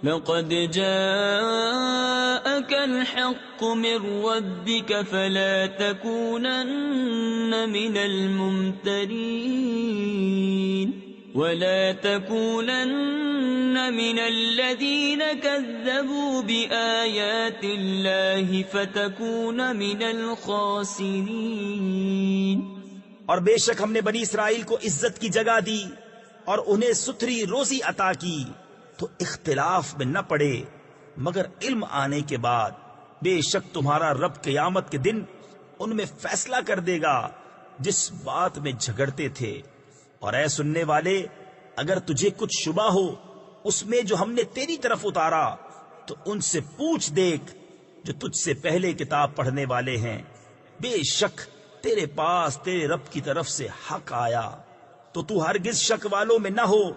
لَقَدْ جَاءَكَ الْحَقُّ مِن رَّبِّكَ فَلَا تَكُونَنَّ مِنَ الْمُمْتَرِينَ وَلَا تَكُونَنَّ مِنَ الَّذِينَ كَذَّبُوا بِآيَاتِ اللَّهِ فَتَكُونَ مِنَ الْخَاسِرِينَ۔ اور بے شک ہم نے بنی اسرائیل کو عزت کی جگہ دی اور انہیں ستھری روزی عطا کی تو اختلاف میں نہ پڑے، مگر علم آنے کے بعد بے شک تمہارا رب قیامت کے دن ان میں فیصلہ کر دے گا جس بات میں جھگڑتے تھے۔ اور اے سننے والے، اگر تجھے کچھ شبہ ہو اس میں جو ہم نے تیری طرف اتارا تو ان سے پوچھ دیکھ جو تجھ سے پہلے کتاب پڑھنے والے ہیں، بے شک تیرے پاس تیرے رب کی طرف سے حق آیا، تو تو ہرگز شک والوں میں نہ ہو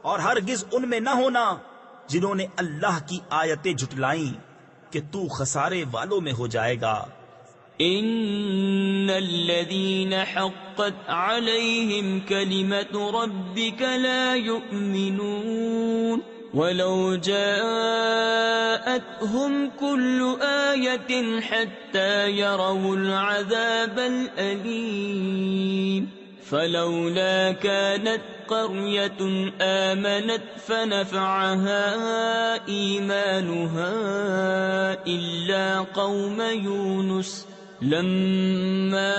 اور ہرگز ان میں نہ ہونا جنہوں نے اللہ کی آیتیں جھٹلائیں کہ تو خسارے والوں میں ہو جائے گا۔ ان الذين حقت عليهم كلمة ربك لا يؤمنون ولو جاءتهم كل آية حتى يروا العذاب الأليم فلولا كانت قرية آمنت فنفعها إيمانها إلا قوم يونس لما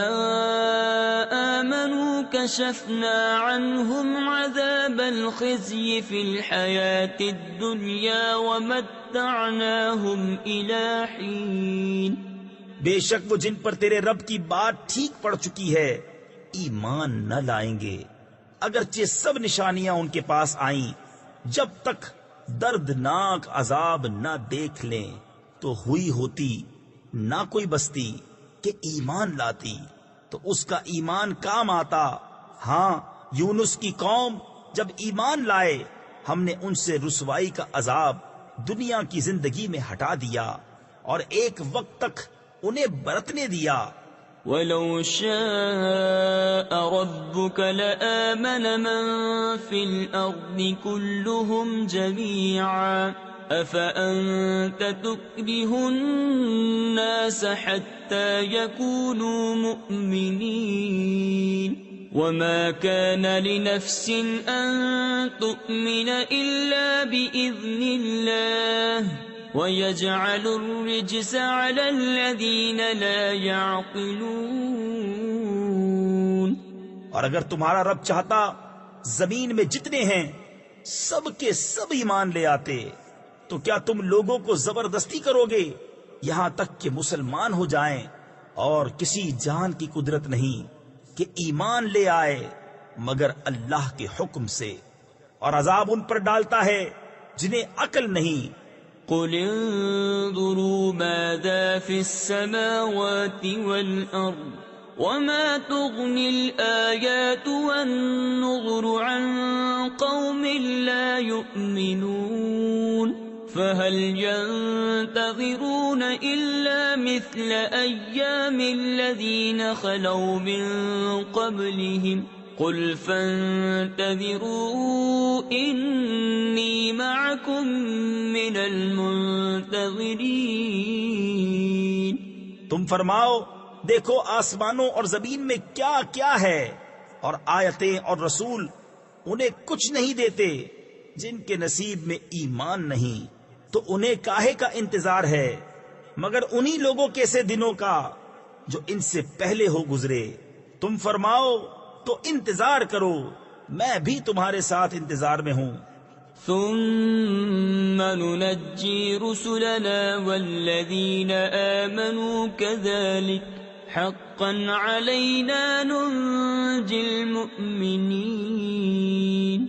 آمنوا كشفنا عنهم عذاب الخزي في الحياة الدنيا ومتعناهم إلى حين. بے شک وہ جن پر تیرے رب کی بات ٹھیک پڑ چکی ہے ایمان نہ لائیں گے، اگرچہ سب نشانیاں ان کے پاس آئیں، جب تک دردناک عذاب نہ دیکھ لیں تو ہوئی ہوتی نہ کوئی بستی کہ ایمان لاتی تو اس کا ایمان کام آتا. ہاں یونس کی قوم جب ایمان لائے ہم نے ان سے رسوائی کا عذاب دنیا کی زندگی میں ہٹا دیا اور ایک وقت تک انہیں برتنے دیا. وَلَوْ شَاءَ رَبُّكَ لَآمَنَ مَن فِي الْأَرْضِ كُلُّهُمْ جَمِيعًا أَفَأَنْتَ تُكْرِهُ النَّاسَ حَتَّى يَكُونُوا مُؤْمِنِينَ وَمَا كَانَ لِنَفْسٍ أَن تُؤْمِنَ إِلَّا بِإِذْنِ اللَّهِ وَيَجْعَلُ الرِّجْسَ عَلَى الَّذِينَ لَا يَعْقِلُونَ. اور اگر تمہارا رب چاہتا زمین میں جتنے ہیں سب کے سب ایمان لے آتے تو کیا تم لوگوں کو زبردستی کرو گے یہاں تک کہ مسلمان ہو جائیں؟ اور کسی جان کی قدرت نہیں کہ ایمان لے آئے مگر اللہ کے حکم سے، اور عذاب ان پر ڈالتا ہے جنہیں عقل نہیں. قل انظروا ماذا في السماوات والأرض وما تغني الآيات والنظر عن قوم لا يؤمنون فهل ينتظرون إلا مثل أيام الذين خلوا من قبلهم قل فانتظروا إني معكم من المنتظرين. تم فرماؤ دیکھو آسمانوں اور زمین میں کیا کیا ہے، اور آیتیں اور رسول انہیں کچھ نہیں دیتے. جن کے نصیب میں ایمان نہیں تو انہیں کاہے کا انتظار ہے مگر انہی لوگوں کے سے دنوں کا جو ان سے پہلے ہو گزرے. تم فرماؤ تو انتظار کرو، میں بھی تمہارے ساتھ انتظار میں ہوں. ثم ننجي رسلنا والذين آمنوا كذلك حقا علينا ننجي المؤمنين.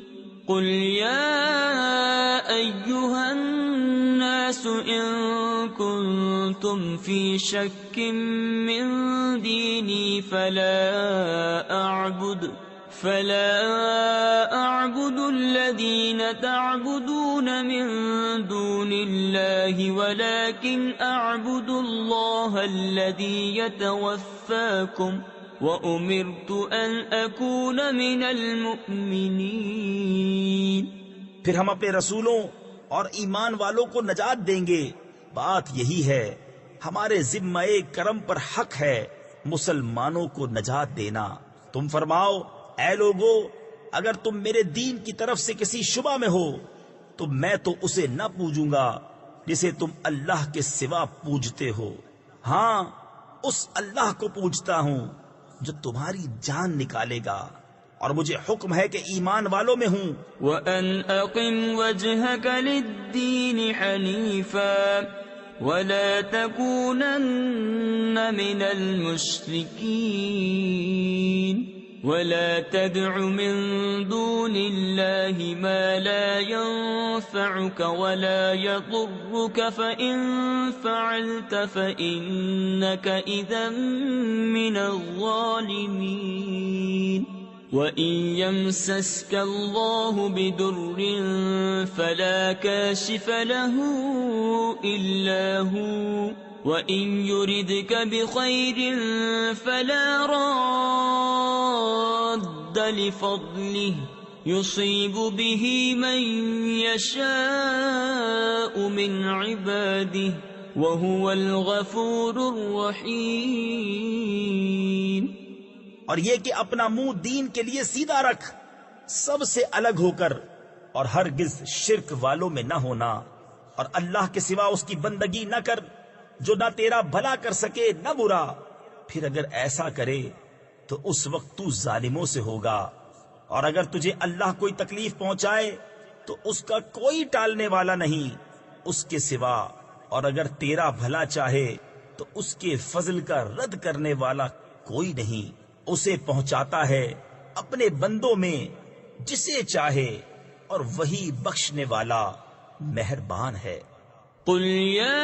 قل يا أيها الناس إن كنتم في شك من ديني فلا أعبد الذين تعبدون من دون الله ولكن أعبد الله الذي يتوفاكم وأمرت أن أكون من المؤمنين. پھر ہم اپنے رسولوں اور ایمان والوں کو نجات دیں گے. بات یہی ہے، ہمارے ذمہ کرم پر حق ہے مسلمانوں کو نجات دینا. تم فرماؤ اے لوگو اگر تم میرے دین کی طرف سے کسی شبہ میں ہو تو میں تو اسے نہ پوجوں گا جسے تم اللہ کے سوا پوجتے ہو، ہاں اس اللہ کو پوجتا ہوں جو تمہاری جان نکالے گا، اور مجھے حکم ہے کہ ایمان والوں میں ہوں. وَأَنْ أَقِمْ وَجْهَكَ لِلدِّينِ حَنِيفًا وَلَا تَكُونَنَّ مِنَ الْمُشْرِكِينَ. وَلَا تَدْعُ مِن دُونِ اللَّهِ مَا لَا يَنفَعُكَ وَلَا يَضُرُّكَ فَإِن فَعَلْتَ فَإِنَّكَ إِذًا مِّنَ الظَّالِمِينَ. وَإِن يَمْسَسْكَ اللَّهُ بِضُرٍّ فَلَا كَاشِفَ لَهُ إِلَّا هُوَ وَإِن يُرِدْكَ بِخَيْرٍ فَلَا رَادَّ لِفَضْلِهِ يُصِيبُ بِهِ مَن يَشَاءُ مِنْ عِبَادِهِ وَهُوَ الْغَفُورُ الرَّحِيمُ. اور یہ کہ اپنا منہ دین کے لیے سیدھا رکھ، سب سے الگ ہو کر، اور ہرگز شرک والوں میں نہ ہونا، اور اللہ کے سوا اس کی بندگی نہ کر جو نہ تیرا بھلا کر سکے نہ برا، پھر اگر ایسا کرے تو اس وقت تو ظالموں سے ہوگا، اور اگر تجھے اللہ کوئی تکلیف پہنچائے تو اس کا کوئی ٹالنے والا نہیں اس کے سوا، اور اگر تیرا بھلا چاہے تو اس کے فضل کا رد کرنے والا کوئی نہیں، اسے پہنچاتا ہے اپنے بندوں میں جسے چاہے، اور وہی بخشنے والا مہربان ہے۔ قل يا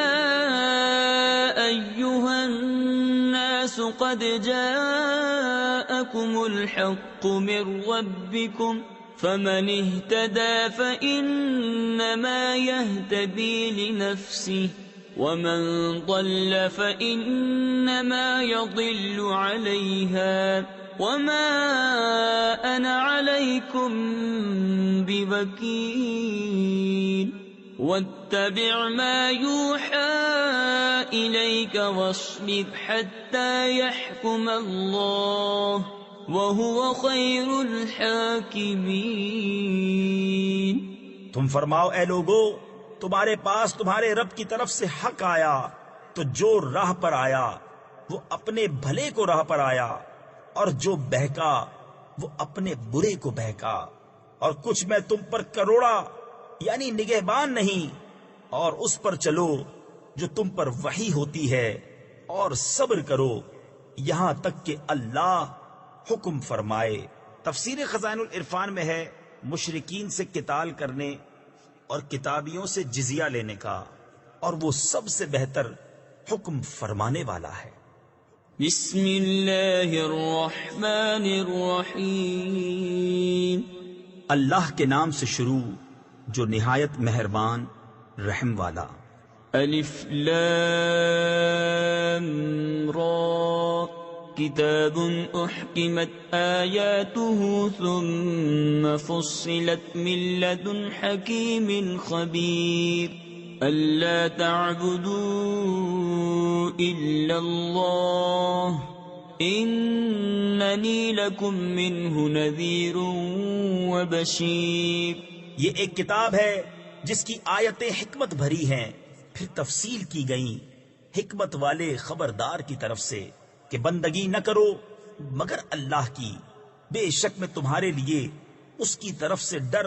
أيها الناس قد جاءكم الحق من ربكم فمن اهتدى فإنما يهتدي لنفسه ومن ضل فإنما يضل عليها وما أنا عليكم بوكيل واتبع ما يوحى إليك واصبر حتى يحكم الله وهو خير الحاكمين۔ تم فرماؤ اے لوگو، تمہارے پاس تمہارے رب کی طرف سے حق آیا تو جو راہ پر آیا وہ اپنے بھلے کو راہ پر آیا، اور جو بہکا وہ اپنے برے کو بہکا، اور کچھ میں تم پر کروڑا یعنی نگہبان نہیں، اور اس پر چلو جو تم پر وحی ہوتی ہے، اور صبر کرو یہاں تک کہ اللہ حکم فرمائے۔ تفسیر خزائن العرفان میں ہے مشرکین سے قتال کرنے اور کتابیوں سے جزیہ لینے کا، اور وہ سب سے بہتر حکم فرمانے والا ہے۔ بسم اللہ الرحمن الرحیم۔ اللہ کے نام سے شروع جو نہایت مہربان رحم والا۔ الف لام را کتاب احکمت آیاته ثم فصلت من لدن حکیم خبیر الا تعبدوا الا اللہ اننی لکم منہ نذیر وبشیر۔ یہ ایک کتاب ہے جس کی آیتیں حکمت بھری ہیں، پھر تفصیل کی گئیں حکمت والے خبردار کی طرف سے کہ بندگی نہ کرو مگر اللہ کی، بے شک میں تمہارے لیے اس کی طرف سے ڈر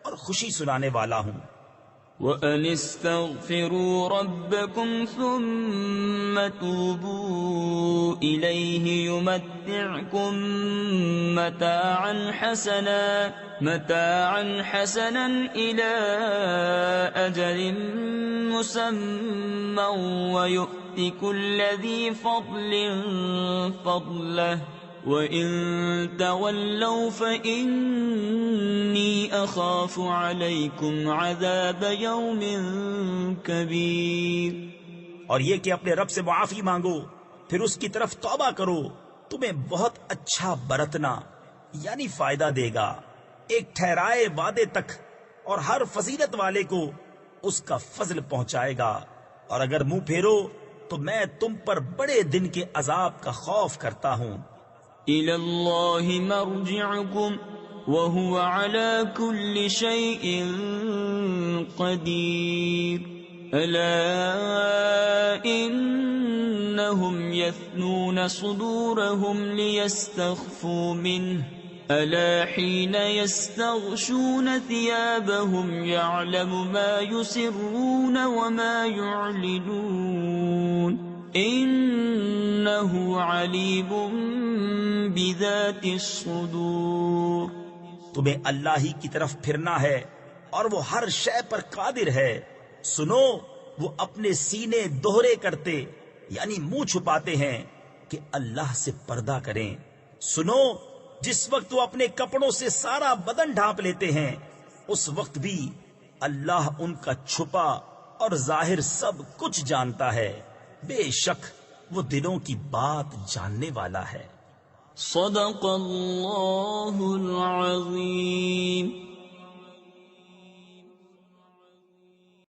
اور خوشی سنانے والا ہوں۔ وَأَنِ اسْتَغْفِرُوا رَبَّكُمْ ثُمَّ تُوبُوا إِلَيْهِ يُمَتِّعْكُمْ مَتَاعًا حَسَنًا إِلَى أَجَلٍ مُّسَمًّى وَيُؤْتِ كُلَّ ذِي فَضْلٍ فَضْلَهُ وَإِن تَوَلَّوْا فَإِنِّي أَخَافُ عَلَيْكُمْ عَذَابَ يَوْمٍ كَبِيرٍ۔ اور یہ کہ اپنے رب سے معافی مانگو پھر اس کی طرف توبہ کرو، تمہیں بہت اچھا برتنا یعنی فائدہ دے گا ایک ٹھہرائے وعدے تک، اور ہر فضیلت والے کو اس کا فضل پہنچائے گا، اور اگر منہ پھیرو تو میں تم پر بڑے دن کے عذاب کا خوف کرتا ہوں۔ إِلَى اللَّهِ مَرْجِعُكُمْ وَهُوَ عَلَى كُلِّ شَيْءٍ قَدِيرٌ أَلَا إِنَّهُمْ يَثْنُونَ صُدُورَهُمْ لِيَسْتَخْفُوا مِنْهُ أَلَا حِينَ يَسْتَغْشُونَ ثِيَابَهُمْ يَعْلَمُ مَا يُسِرُّونَ وَمَا يُعْلِنُونَ إِنَّهُ عَلِيمٌ بِذَاتِ الصُّدُورِ۔ تمہیں اللہ ہی کی طرف پھرنا ہے اور وہ ہر شے پر قادر ہے۔ سنو، وہ اپنے سینے دوہرے کرتے یعنی منہ چھپاتے ہیں کہ اللہ سے پردہ کریں۔ سنو، جس وقت وہ اپنے کپڑوں سے سارا بدن ڈھانپ لیتے ہیں اس وقت بھی اللہ ان کا چھپا اور ظاہر سب کچھ جانتا ہے، بے شک وہ دلوں کی بات جاننے والا ہے۔ صدق اللہ العظیم۔